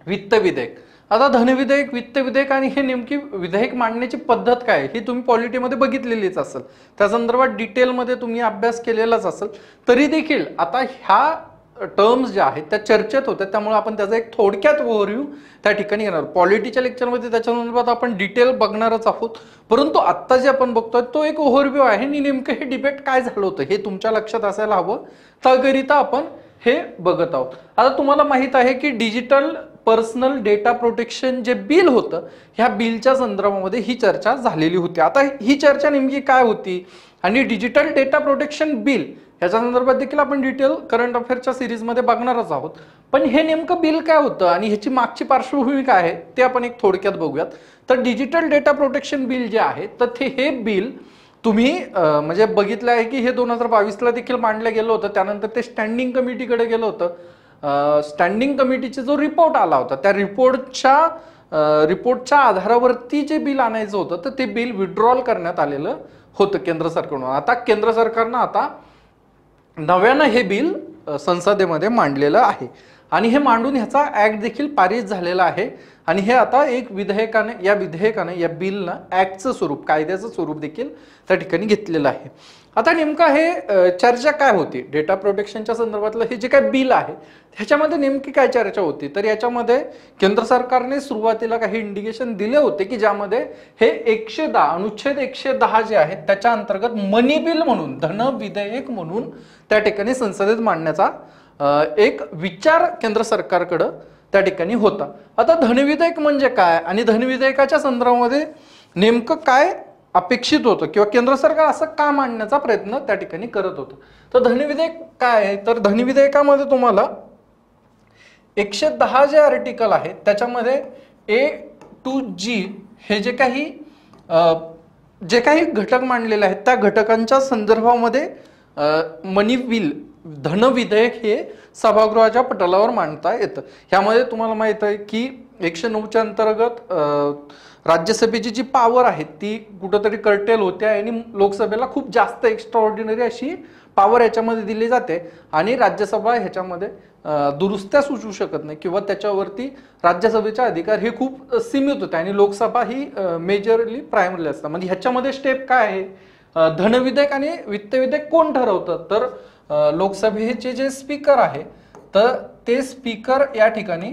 वित्त विधेयक. आता धनविधेयक, वित्त विधेयक आणि हे नेमकी विधेयक मांडण्याची पद्धत काय ही तुम्ही पॉलिटीमध्ये बघितलेलीच असेल, त्या संदर्भात डिटेलमध्ये तुम्ही अभ्यास केलेलाच असेल. तरी देखील आता ह्या टर्म्स ज्या आहेत त्या चर्चेत होत्या, त्यामुळे आपण त्याचा एक थोडक्यात ओव्हरव्ह्यू त्या ठिकाणी घेणार. पॉलिटीच्या लेक्चरमध्ये त्याच्या संदर्भात आपण डिटेल बघणारच आहोत, परंतु आत्ता जे आपण बघतोय तो एक ओव्हरव्ह्यू आहे, आणि नेमकं हे डिबेट काय झालं होतं हे तुमच्या लक्षात असायला हवं, त्याकरिता आपण हे बघत आहोत. आता तुम्हाला माहित आहे की डिजिटल पर्सनल डेटा प्रोटेक्शन जे बिल होतं ह्या बिलच्या संदर्भामध्ये ही चर्चा झालेली होती. आता ही चर्चा नेमकी काय होती, आणि डिजिटल डेटा प्रोटेक्शन बिल ह्याच्या संदर्भात देखील आपण डिटेल करंट अफेअरच्या सिरीजमध्ये बघणारच आहोत. पण हे नेमकं बिल काय होतं आणि ह्याची मागची पार्श्वभूमी काय आहे ते आपण एक थोडक्यात बघूयात. तर डिजिटल डेटा प्रोटेक्शन बिल जे आहे तर हे बिल तुम्ही म्हणजे बघितलं आहे की हे 2022ला देखील मांडलं गेलं होतं, त्यानंतर ते स्टँडिंग कमिटीकडे गेलं होतं. स्टँडिंग कमिटीचा जो रिपोर्ट आला होता त्या रिपोर्टच्या आधारावरती जे बिल आणायचं होतं तर ते बिल विड्रॉल करण्यात आलेलं होतं केंद्र सरकारकडून. आता केंद्र सरकारनं आता नव्यानं हे बिल संसदेमध्ये मांडलेलं आहे आणि हे मांडून ह्याचा ऍक्ट देखील पारित झालेला आहे आणि हे आता एक विधेयकाने या बिलनं ऍक्टचं स्वरूप, कायद्याचं स्वरूप देखील त्या ठिकाणी घेतलेलं आहे. आता नेमकं हे चर्चा काय होती डेटा प्रोटेक्शनच्या संदर्भातलं हे जे काय बिल आहे ह्याच्यामध्ये नेमकी काय चर्चा होती, तर याच्यामध्ये केंद्र सरकारने सुरुवातीला काही इंडिकेशन दिले होते की ज्यामध्ये हे 110 अनुच्छेद 110 जे आहे त्याच्या अंतर्गत मनी बिल म्हणून, धन विधेयक म्हणून त्या ठिकाणी संसदेत मांडण्याचा एक विचार केंद्र सरकारकडं त्या ठिकाणी होता. आता धनविधेयक म्हणजे काय आणि धनविधेयकाच्या संदर्भामध्ये नेमकं काय अपेक्षित होतं किंवा केंद्र सरकार असं का मांडण्याचा प्रयत्न त्या ठिकाणी करत होतं. तर धनविधेयक काय आहे, तर धनविधेयकामध्ये तुम्हाला 110 जे आर्टिकल आहे त्याच्यामध्ये A to G हे जे काही घटक मांडलेले आहेत त्या घटकांच्या संदर्भामध्ये मनी बिल, धन विधेयक हे सभागृहाच्या पटलावर मांडता येतं. ह्यामध्ये तुम्हाला माहित आहे की 109च्या अंतर्गत राज्यसभेची जी पॉवर आहे ती कुठंतरी कर्टेल होते आणि लोकसभेला खूप जास्त एक्स्ट्राऑर्डिनरी अशी पॉवर याच्यामध्ये दिली जाते आणि राज्यसभा ह्याच्यामध्ये दुरुस्त्या सुचवू शकत नाही किंवा त्याच्यावरती राज्यसभेचे अधिकार हे खूप सीमित होते आणि लोकसभा ही मेजरली प्रायमरी असतात. म्हणजे ह्याच्यामध्ये स्टेप काय आहे, धनविधेयक आणि वित्त विधेयक कोण ठरवतं, तर लोकसभेचे जे स्पीकर आहे तर ते स्पीकर या ठिकाणी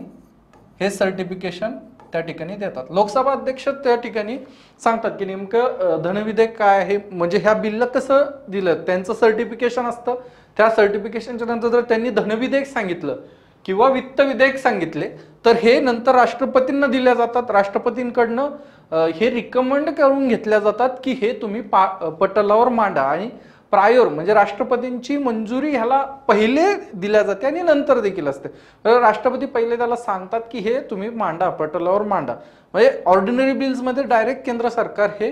हे सर्टिफिकेशन त्या ठिकाणी देतात. लोकसभा अध्यक्ष त्या ठिकाणी सांगतात की नेमकं धनविधेयक काय आहे, म्हणजे ह्या बिलला कसं दिलं त्यांचं सर्टिफिकेशन असतं. त्या सर्टिफिकेशनच्या नंतर जर त्यांनी धनविधेयक सांगितलं किंवा वित्त विधेयक सांगितले तर हे नंतर राष्ट्रपतींना दिल्या जातात. राष्ट्रपतींकडनं हे रिकमेंड करून घेतल्या जातात की हे तुम्ही पटलावर मांडा आणि प्रायर म्हणजे राष्ट्रपतींची मंजुरी ह्याला पहिले दिल्या जाते आणि नंतर देखील असते. राष्ट्रपती पहिले त्याला सांगतात की हे तुम्ही मांडा, पटलावर मांडा. म्हणजे ऑर्डिनरी बिल्समध्ये डायरेक्ट केंद्र सरकार हे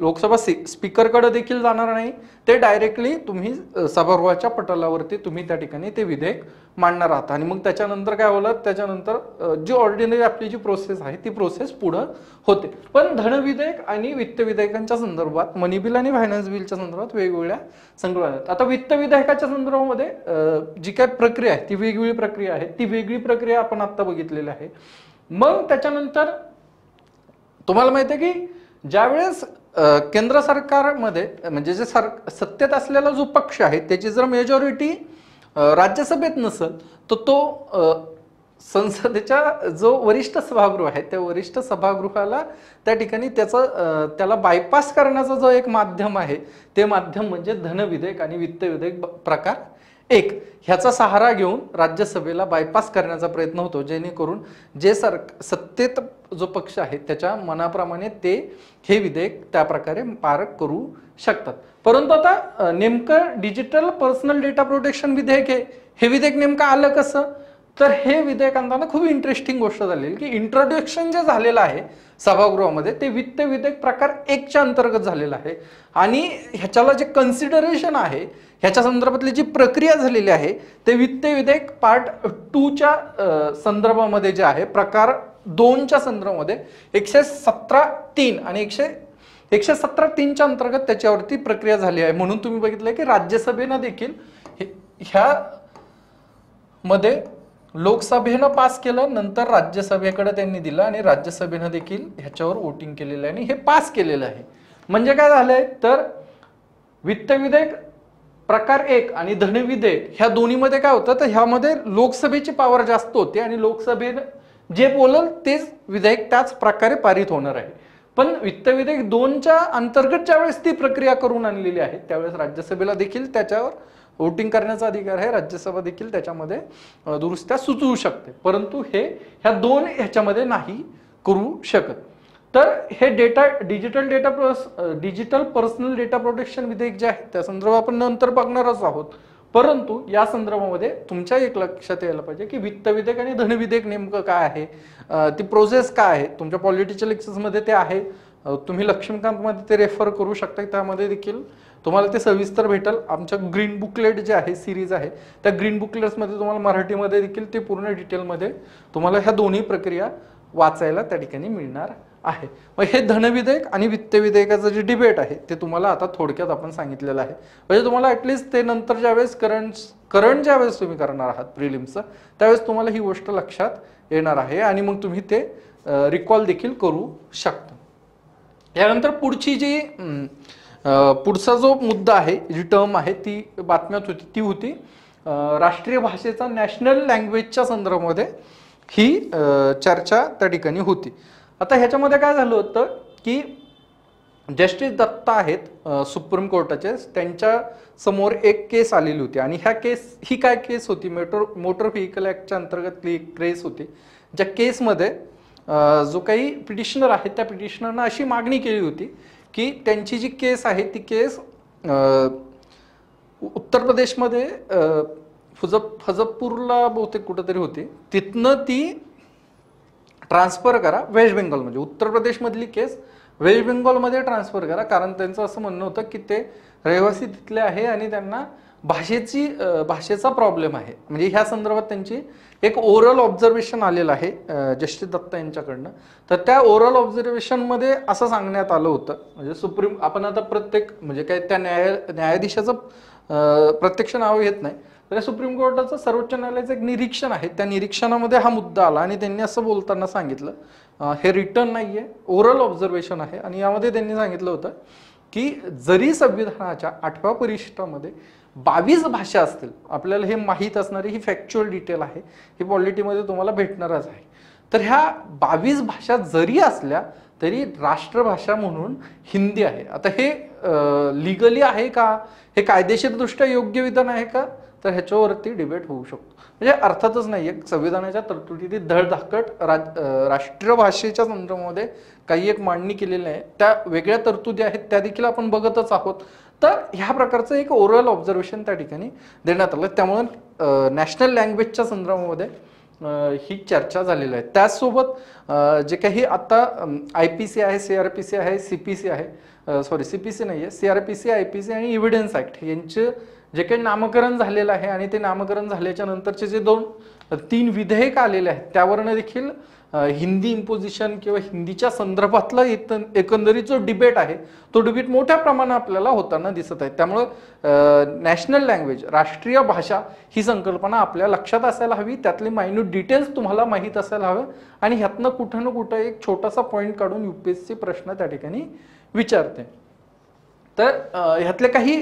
लोकसभा स्पीकरकडे देखील जाणार नाही, ते डायरेक्टली तुम्ही सभागृहाच्या पटलावरती तुम्ही त्या ठिकाणी ते विधेयक मांडणार आहात आणि मग त्याच्यानंतर काय होलं, त्याच्यानंतर जी ऑर्डिनरी आपली जी प्रोसेस आहे ती प्रोसेस पुढं होते. पण धनविधेयक आणि वित्त विधेयकांच्या संदर्भात, मनी बिल आणि फायनान्स बिलच्या संदर्भात वेगवेगळ्या संदर्भात आहेत. आता वित्त विधेयकाच्या संदर्भामध्ये जी काय प्रक्रिया आहे ती वेगवेगळी प्रक्रिया आहे, ती वेगळी प्रक्रिया आपण आता बघितलेली आहे. मग त्याच्यानंतर तुम्हाला माहिती आहे की ज्यावेळेस केंद्र सरकारमध्ये म्हणजे जे सत्तेत असलेला जो पक्ष आहे त्याची जर मेजॉरिटी राज्यसभेत नसेल तर तो संसदेच्या जो वरिष्ठ सभागृह आहे त्या वरिष्ठ सभागृहाला त्या ठिकाणी त्याला बायपास करण्याचा जो एक माध्यम आहे ते माध्यम म्हणजे धनविधेयक आणि वित्त विधेयक प्रकार एक, ह्याचा सहारा घेऊन राज्यसभेला बायपास करण्याचा प्रयत्न होतो, जेणेकरून जे सत्तेत जो पक्ष आहे त्याच्या मनाप्रमाणे ते हे विधेयक त्या प्रकारे पार करू शकतात. परंतु आता नेमकं डिजिटल पर्सनल डेटा प्रोटेक्शन विधेयक हे विधेयक नेमकं आलं कसं, तर हे विधेयक आणताना खूप इंटरेस्टिंग गोष्ट झालेली की इंट्रोडक्शन जे झालेलं आहे सभागृहामध्ये ते वित्त विधेयक प्रकार 1च्या अंतर्गत झालेलं आहे आणि ह्याच्याला जे कन्सिडरेशन आहे ह्याच्या संदर्भातली जी प्रक्रिया झालेली आहे ते वित्त विधेयक पार्ट 2च्या संदर्भामध्ये जे आहे प्रकार 2च्या संदर्भामध्ये 117(3) आणि 117(3)च्या अंतर्गत त्याच्यावरती प्रक्रिया झाली आहे. म्हणून तुम्ही बघितलं की राज्यसभेनं देखील ह्या मध्ये लोकसभेनं पास केलं, नंतर राज्यसभेकडे त्यांनी दिलं आणि राज्यसभेनं देखील ह्याच्यावर वोटिंग केलेलं आहे आणि हे पास केलेलं आहे. म्हणजे काय झालंय तर वित्त विधेयक प्रकार 1 आणि धनविधेयक ह्या दोन्हीमध्ये काय होतं तर ह्यामध्ये लोकसभेची पॉवर जास्त होते आणि लोकसभेनं जे बोलल तेच विधेयक त्याच प्रकारे पारित होणार आहे. पण वित्त विधेयक 2च्या अंतर्गत ज्यावेळेस ती प्रक्रिया करून आणलेली आहे त्यावेळेस राज्यसभेला देखील त्याच्यावर वोटिंग करण्याचा अधिकार आहे, राज्यसभा देखील त्याच्यामध्ये दुरुस्त्या सुचवू शकते, परंतु ह्या दोन ह्याच्यामध्ये नाही करू शकत. तर हे डिजिटल पर्सनल डेटा प्रोटेक्शन विधेयक जे आहे त्या संदर्भात आपण नंतर बघणारच आहोत. परंतु या संदर्भामध्ये तुमच्या एक लक्षात यायला पाहिजे की वित्त विधेयक आणि धनविधेयक नेमकं काय आहे, ती प्रोसेस काय आहे. तुमच्या पॉलिटिकल लेक्चर्समध्ये ते आहे, तुम्ही लक्ष्मीकांतमध्ये ते रेफर करू शकता, त्यामध्ये देखील तुम्हाला ते सविस्तर भेटेल. आमच्या ग्रीन बुकलेट जे आहे सिरीज आहे त्या ग्रीन बुकलेट्समध्ये तुम्हाला मराठीमध्ये देखील ते पूर्ण डिटेलमध्ये तुम्हाला ह्या दोन्ही प्रक्रिया वाचायला त्या ठिकाणी मिळणार आहे. मग हे धन विधेयक आणि वित्त विधेयकाचं जे डिबेट आहे ते तुम्हाला आता थोडक्यात आपण सांगितलेलं आहे. म्हणजे तुम्हाला ऍटलिस्ट ते नंतर ज्यावेळेस करंट ज्यावेळेस तुम्ही करणार आहात प्रिलिम्सचं त्यावेळेस तुम्हाला ही गोष्ट लक्षात येणार आहे आणि मग तुम्ही ते रिकॉल देखील करू शकता. यानंतर पुढची जी पुढचा जो मुद्दा आहे, जी टर्म आहे ती बातम्यात होती, ती होती राष्ट्रीय भाषेचा नॅशनल लँग्वेजच्या संदर्भामध्ये ही चर्चा त्या ठिकाणी होती. आता ह्याच्यामध्ये काय झालं होतं की जस्टिस दत्ता आहेत सुप्रीम कोर्टाचे, त्यांच्या समोर एक केस आलेली होती आणि ही काय केस होती, मोटर व्हेकल ऍक्टच्या अंतर्गतली एक केस होती. ज्या केसमध्ये जो काही पिटिशनर आहेत त्या पिटिशनरनं अशी मागणी केली होती की त्यांची जी केस आहे ती केस उत्तर प्रदेशमध्ये फजलपूरला बहुतेक कुठंतरी होती, तिथनं ती ट्रान्सफर करा वेस्ट बेंगॉल, म्हणजे उत्तर प्रदेशमधली केस वेस्ट बेंगॉलमध्ये ट्रान्सफर करा, कारण त्यांचं असं म्हणणं होतं की ते रहिवासी तिथले आहे आणि त्यांना भाषेचा प्रॉब्लेम आहे. म्हणजे ह्या संदर्भात त्यांची एक ओरल ऑब्झर्वेशन आलेलं आहे जस्टिस दत्ता यांच्याकडनं. तर त्या ओरल ऑब्झर्वेशनमध्ये असं सांगण्यात आलं होतं, म्हणजे आपण आता प्रत्येक म्हणजे काय त्या न्यायाधीशाचं प्रत्यक्ष नाव घेत नाही, तर सुप्रीम कोर्टाचं सर्वोच्च न्यायालयाचं एक निरीक्षण आहे, त्या निरीक्षणामध्ये हा मुद्दा आला आणि त्यांनी असं बोलताना सांगितलं, हे रिटर्न नाही आहे, ओरल ऑब्झर्वेशन आहे, आणि यामध्ये त्यांनी सांगितलं होतं की जरी संविधानाच्या 8व्या परिशिष्टामध्ये 22 भाषा असतील, आपल्याला हे माहीत असणारी ही फॅक्च्युअल डिटेल आहे, ही पॉलिटीमध्ये तुम्हाला भेटणारच आहे, तर ह्या 22 भाषा जरी असल्या तरी राष्ट्रभाषा म्हणून हिंदी आहे. आता हे लिगली आहे का, हे कायदेशीरदृष्ट्या योग्य विधान आहे का, तर ह्याच्यावरती डिबेट होऊ शकतो. म्हणजे अर्थातच नाही आहे, संविधानाच्या तरतुदीत धडधाकट राष्ट्रीय भाषेच्या संदर्भामध्ये काही एक मांडणी केलेली आहे, त्या वेगळ्या तरतुदी आहेत त्या देखील आपण बघतच आहोत. तर ह्या प्रकारचं एक ओरल ऑब्झर्वेशन त्या ठिकाणी देण्यात आलं, त्यामुळे नॅशनल लँग्वेजच्या संदर्भामध्ये ही चर्चा झालेली आहे. त्याचसोबत जे काही आता IPC आहे, CRPC आहे, CPC आहे, CPC नाही आहे, CRPC, IPC आणि एव्हिडन्स ऍक्ट यांचे जे काही नामकरण झालेलं आहे आणि ते नामकरण झाल्याच्या नंतरचे जे 2-3 विधेयक आलेले आहेत त्यावरनं देखील हिंदी इम्पोजिशन किंवा हिंदीच्या संदर्भातला एकंदरीत जो डिबेट आहे तो डिबेट मोठ्या प्रमाणात आपल्याला होताना दिसत आहे. त्यामुळं नॅशनल लँग्वेज, राष्ट्रीय भाषा ही संकल्पना आपल्या लक्षात असायला हवी, त्यातले मायन्यूट डिटेल्स तुम्हाला माहीत असायला हवे आणि ह्यातनं कुठं ना कुठं एक छोटासा पॉईंट काढून UPSC प्रश्न त्या ठिकाणी विचारते. तर ह्यातले काही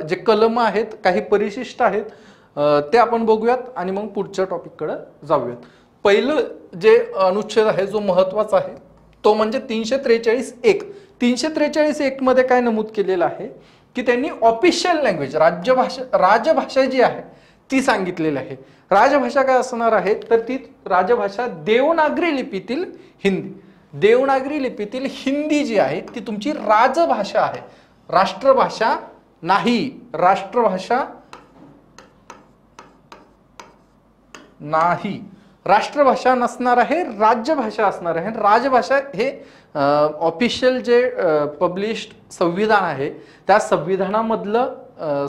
जे कलम आहेत, काही परिशिष्ट आहेत ते आपण बघूयात आणि मग पुढच्या टॉपिककडे जाऊयात. पहिलं जे अनुच्छेद आहे जो महत्त्वाचा आहे तो म्हणजे 343(1). 343(1) मध्ये काय नमूद केलेलं आहे की त्यांनी ऑफिशियल लँग्वेज, राजभाषा जी आहे ती सांगितलेली आहे. राजभाषा काय असणार आहे, तर ती राजभाषा देवनागरी लिपीतील हिंदी. देवनागरी लिपीतील हिंदी जी आहे ती तुमची राजभाषा आहे, राष्ट्रभाषा नाही. राष्ट्रभाषा नाही, राष्ट्रभाषा नसणार आहे, राज्यभाषा असणार आहे. राजभाषा हे ऑफिशियल जे पब्लिश्ड संविधान आहे त्या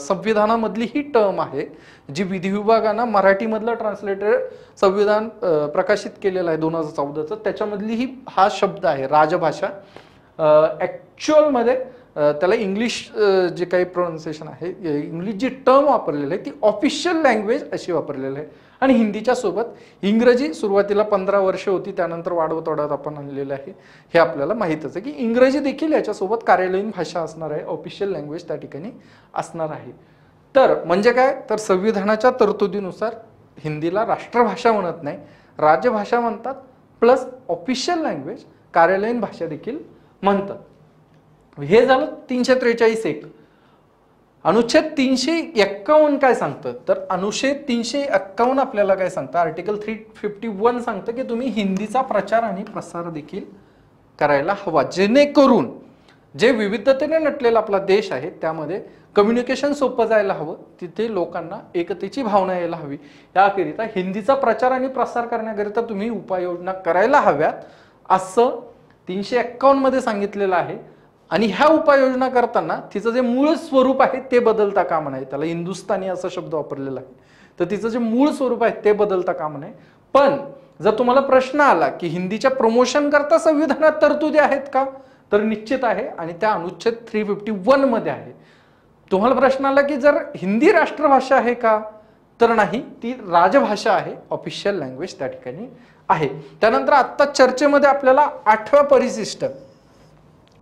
संविधानामधली ही टर्म आहे जी विधी विभागानं मराठीमधलं ट्रान्सलेटेड संविधान प्रकाशित केलेलं आहे 2014चं, त्याच्यामधली ही हा शब्द आहे राजभाषा. ॲक्च्युअलमध्ये त्याला इंग्लिश जे काही प्रोनाउन्सिएशन आहे, इंग्लिश जी टर्म वापरलेली आहे ती ऑफिशियल लँग्वेज अशी वापरलेली आहे. आणि हिंदीच्या सोबत इंग्रजी सुरुवातीला 15 वर्ष होती, त्यानंतर वाढवत आपण आणलेलं आहे, हे आपल्याला माहीतच आहे की इंग्रजी देखील याच्यासोबत कार्यालयीन भाषा असणार आहे, ऑफिशियल लँग्वेज त्या ठिकाणी असणार आहे. तर म्हणजे काय, तर संविधानाच्या तरतुदीनुसार हिंदीला राष्ट्रभाषा म्हणत नाही, राजभाषा म्हणतात, प्लस ऑफिशियल लँग्वेज कार्यालयीन भाषा देखील म्हणतात. हे झालं 343(1). अनुच्छेद 351 काय सांगतं, तर अनुच्छेद 351 आपल्याला काय सांगतं, आर्टिकल 351 सांगतं की तुम्ही हिंदीचा प्रचार आणि प्रसार देखील करायला हवा, जेणेकरून जे विविधतेने नटलेला आपला देश आहे त्यामध्ये कम्युनिकेशन सोपं जायला हवं, तिथे लोकांना एकतेची भावना यायला हवी, याकरिता हिंदीचा प्रचार आणि प्रसार करण्याकरिता तुम्ही उपाययोजना करायला हव्यात असं 351 मध्ये सांगितलेलं आहे. आणि ह्या उपाययोजना करताना तिचं जे मूळ स्वरूप आहे ते बदलता कामा नये, त्याला हिंदुस्थानी असा शब्द वापरलेला आहे, तर तिचं जे मूळ स्वरूप आहे ते बदलता कामा नये. पण जर तुम्हाला प्रश्न आला की हिंदीच्या प्रमोशन करता संविधानात तरतुदी आहेत का, तर निश्चित आहे आणि त्या अनुच्छेद 351 मध्ये आहे. तुम्हाला प्रश्न आला की जर हिंदी राष्ट्रभाषा आहे का, तर नाही, ती राजभाषा आहे, ऑफिशियल लँग्वेज त्या ठिकाणी आहे. त्यानंतर आता चर्चेमध्ये आपल्याला 8व्या परिशिष्ट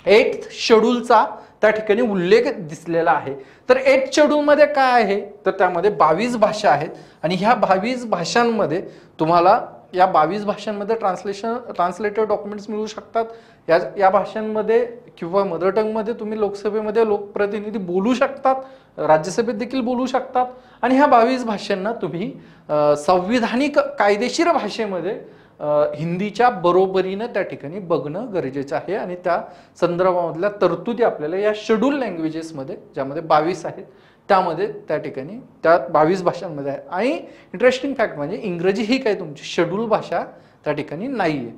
8th शेड्यूलचा त्या ठिकाणी उल्लेख दिसलेला आहे. तर 8th शेड्यूल मध्ये काय आहे, तर त्यामध्ये 22 भाषा आहेत आणि ह्या 22 भाषांमध्ये तुम्हाला या 22 भाषांमध्ये ट्रान्सलेटेड डॉक्युमेंट्स मिळू शकतात. या भाषांमध्ये किंवा मदर टंग मध्ये तुम्ही लोकसभेमध्ये लोकप्रतिनिधी बोलू शकतात, राज्यसभेत देखील बोलू शकतात आणि ह्या 22 भाषांना तुम्ही संविधानिक कायदेशीर भाषेमध्ये हिंदीच्या बरोबरीनं त्या ठिकाणी बघणं गरजेचं आहे आणि त्या संदर्भामधल्या तरतुदी आपल्याला या शेड्यूल लँग्वेजेसमध्ये, ज्यामध्ये 22 आहेत, त्यामध्ये त्या ठिकाणी त्या 22 भाषांमध्ये आहे. आणि इंटरेस्टिंग फॅक्ट म्हणजे इंग्रजी ही काही तुमची शेड्यूल भाषा त्या ठिकाणी नाहीये.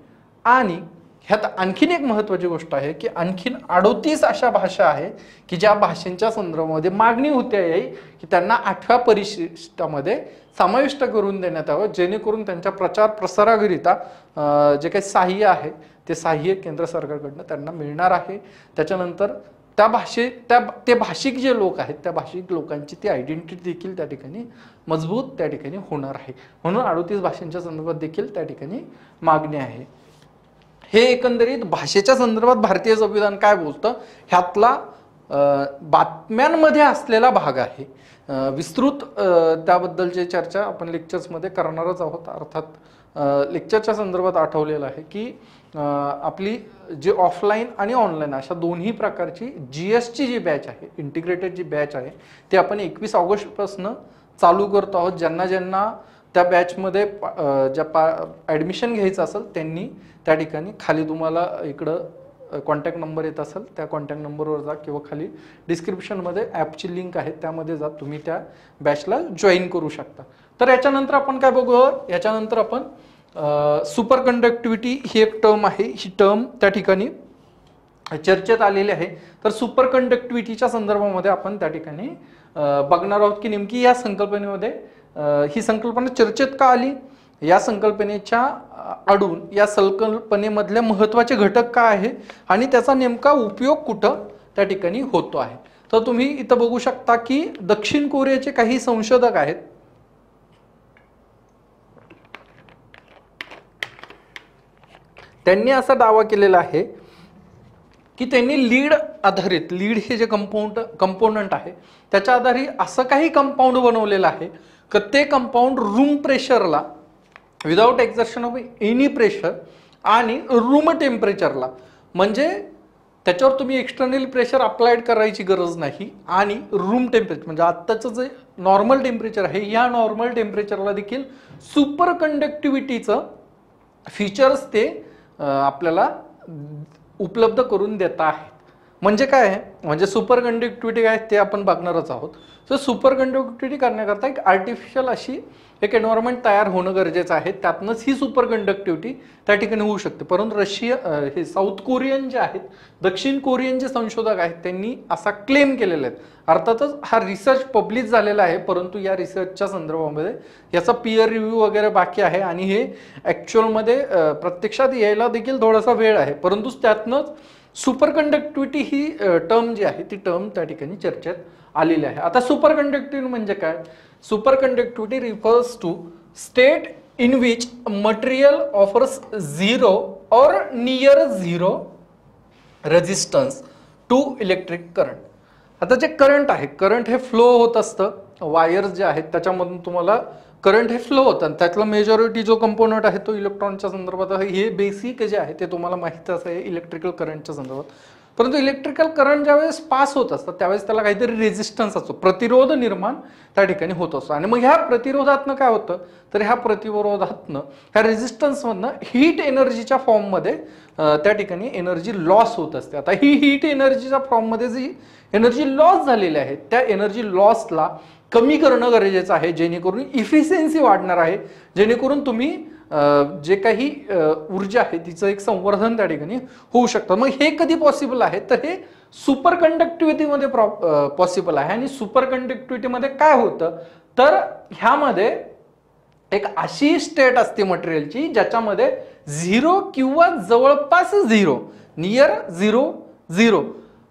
आणि ह्यात आणखीन एक महत्त्वाची गोष्ट आहे की आणखीन 38 अशा भाषा आहेत की ज्या भाषांच्या संदर्भामध्ये मागणी होते आहे की त्यांना 8व्या परिशिष्टामध्ये समाविष्ट करून देण्यात यावं, जेणेकरून त्यांच्या प्रचार प्रसाराकरिता जे काही सहाय्य आहे ते सहाय्य केंद्र सरकारकडनं त्यांना मिळणार आहे. त्याच्यानंतर ते भाषिक जे लोक आहेत त्या भाषिक लोकांची ती आयडेंटिटी देखील त्या ठिकाणी मजबूत त्या ठिकाणी होणार आहे. म्हणून 38 भाषांच्या संदर्भात देखील त्या ठिकाणी मागणी आहे. हे एकंदरीत भाषेच्या संदर्भात भारतीय संविधान काय बोलतं ह्यातला बातम्यांमध्ये असलेला भाग आहे. विस्तृत त्याबद्दलची चर्चा आपण लेक्चर्समध्ये करणारच आहोत. अर्थात लेक्चरच्या संदर्भात आठवलेलं आहे की आपली जी ऑफलाईन आणि ऑनलाईन अशा दोन्ही प्रकारची GSची जी बॅच आहे, इंटिग्रेटेड जी बॅच आहे, ती आपण 21 ऑगस्टपासून चालू करतो आहोत. ज्यांना त्या बॅचमध्ये ॲडमिशन घ्यायचं असेल त्यांनी त्या ठिकाणी खाली तुम्हाला इकडं कॉन्टॅक्ट नंबर येत असेल त्या कॉन्टॅक्ट नंबरवर जा किंवा खाली डिस्क्रिप्शनमध्ये ॲपची लिंक आहे त्यामध्ये जा, तुम्ही त्या बॅचला जॉईन करू शकता. तर याच्यानंतर आपण काय बघू, याच्यानंतर आपण सुपर कंडक्टिव्हिटी ही एक टर्म आहे, ही टर्म त्या ठिकाणी चर्चेत आलेली आहे. तर सुपर कंडक्टिव्हिटीच्या संदर्भामध्ये आपण त्या ठिकाणी बघणार आहोत की नेमकी या संकल्पनेमध्ये ही संकल्पना चर्चेत का आली, या संकल्पनेच्या आडून या संकल्पनेमधले महत्त्वाचे घटक काय आहे आणि त्याचा नेमका उपयोग कुठं त्या ठिकाणी होतो आहे. तर तुम्ही इथं बघू शकता की दक्षिण कोरियाचे काही संशोधक आहेत, त्यांनी असा दावा केलेला आहे की त्यांनी लीड आधारित, लीड हे जे कंपोनंट आहे त्याच्या आधारे असं काही कंपाऊंड बनवलेलं आहे की ते कंपाऊंड रूम प्रेशरला without exertion of any pressure आणि रूम टेम्परेचरला, म्हणजे त्याच्यावर तुम्ही एक्सटर्नल प्रेशर अप्लाइड करायची गरज नाही आणि रूम टेम्परेचर म्हणजे आत्ताचं जे नॉर्मल टेम्परेचर आहे या नॉर्मल टेम्परेचरला देखील सुपर कंडक्टिव्हिटीचं फीचर्स ते आपल्याला उपलब्ध करून देता आहेत. म्हणजे काय आहे, म्हणजे सुपर कंडक्टिव्हिटी काय ते आपण बघणारच आहोत. सो सुपर कंडक्टिव्हिटी करण्याकरता एक आर्टिफिशियल अशी एक एन्व्हायरमेंट तयार होणं गरजेचं आहे, त्यातनंच ही सुपर कंडक्टिव्हिटी त्या ठिकाणी होऊ शकते. परंतु हे साऊथ कोरियन जे आहेत, दक्षिण कोरियन जे संशोधक आहेत त्यांनी असा क्लेम केलेला आहे. अर्थातच हा रिसर्च पब्लिश झालेला आहे, परंतु या रिसर्चच्या संदर्भामध्ये याचा पीअर रिव्ह्यू वगैरे बाकी आहे आणि हे ॲक्च्युअलमध्ये प्रत्यक्षात यायला देखील थोडासा वेळ आहे. परंतु त्यातनंच सुपर कंडक्टिव्हिटी ही टर्म जी आहे ती टर्म त्या ठिकाणी चर्चेत आलेली आहे. आता सुपर कंडक्टिव्हिटी म्हणजे काय, superconductivity refers to state in which material offers zero or near zero resistance to electric current. आता जे करंट आहे, करंट हे फ्लो होत असतं, वायर्स जे आहेत त्याच्यामधून तुम्हाला करंट हे फ्लो होतं, त्यातला मेजॉरिटी जो कंपोनंट आहे तो इलेक्ट्रॉनच्या संदर्भात आहे. हे बेसिक जे आहे ते तुम्हाला माहिती असं आहे इलेक्ट्रिकल करंटच्या संदर्भात. परंतु इलेक्ट्रिकल करंट ज्यावेळेस पास होत असतं त्यावेळेस त्याला काहीतरी रेजिस्टन्स असतो, प्रतिरोध निर्माण त्या ठिकाणी होत असतो. आणि मग ह्या प्रतिरोधातनं काय होतं, तर ह्या प्रतिरोधातनं ह्या रेजिस्टन्समधनं हीट एनर्जीच्या फॉर्ममध्ये त्या ठिकाणी एनर्जी लॉस होत असते. आता ही हीट एनर्जीच्या फॉर्ममध्ये जी एनर्जी लॉस झालेली आहे त्या एनर्जी लॉसला कमी करणं गरजेचं आहे, जेणेकरून इफिशियन्सी वाढणार आहे, जेणेकरून तुम्ही जे काही ऊर्जा आहे तिचं एक संवर्धन त्या ठिकाणी होऊ शकतं. मग हे कधी पॉसिबल आहे, तर हे सुपर कंडक्टिव्हिटीमध्ये पॉसिबल आहे. आणि सुपर कंडक्टिव्हिटीमध्ये काय होतं, तर ह्यामध्ये एक अशी स्टेट असते मटेरियलची ज्याच्यामध्ये 0 किंवा जवळपास 0, नियर 0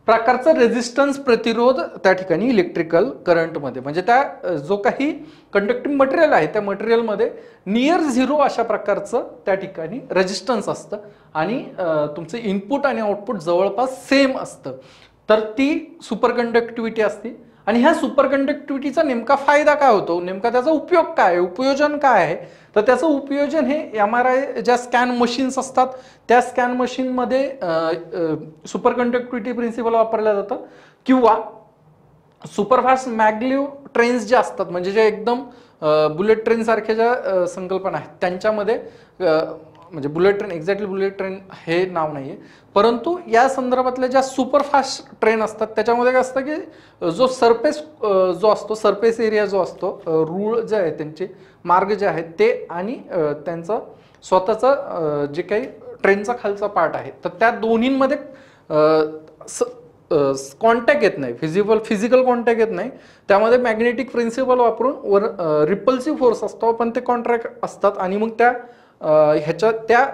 प्रकारचा रेझिस्टन्स प्रतिरोध त्या ठिकाणी इलेक्ट्रिकल करंटमध्ये, म्हणजे त्या जो काही कंडक्टिंग मटेरियल आहे त्या मटेरियलमध्ये नियर 0 अशा प्रकारचं त्या ठिकाणी रेझिस्टन्स असतं आणि तुमचं इनपुट आणि आउटपुट जवळपास सेम असतं, तर ती सुपर कंडक्टिव्हिटी असते. आणि ह्या सुपर कंडक्टिव्हिटीचा नेमका फायदा काय होतो, नेमका त्याचा उपयोग काय आहे, उपयोजन काय आहे, तर त्याचं उपयोजन हे MRI ज्या स्कॅन मशीन्स असतात त्या स्कॅन मशीनमध्ये सुपर कंडक्टिव्हिटी प्रिन्सिपल वापरलं जातं, किंवा सुपरफास्ट मॅग्लेव ट्रेन्स जे असतात, म्हणजे जे एकदम बुलेट ट्रेन सारख्या ज्या संकल्पना आहेत त्यांच्यामध्ये, म्हणजे bullet train exactly bullet train हे नाव नाहीये, परंतु या संदर्भातल्या ज्या सुपरफास्ट ट्रेन असतात त्याच्यामध्ये काय असतं की जो सरफेस जो असतो, सरफेस एरिया जो असतो, रूळ जे आहे त्यांचे मार्ग जे आहेत ते आणि त्यांचं स्वतःचं जे काही ट्रेनचा खालचा पार्ट आहे, तर त्या दोन्हींमध्ये कॉन्टॅक्ट येत नाही, फिजिकल कॉन्टॅक्ट येत नाही, त्यामध्ये मॅग्नेटिक प्रिन्सिपल वापरून वर रिपल्सिव्ह फोर्स असतो पण ते कॉन्ट्रॅक्ट असतात आणि मग त्या ह्याच्या त्या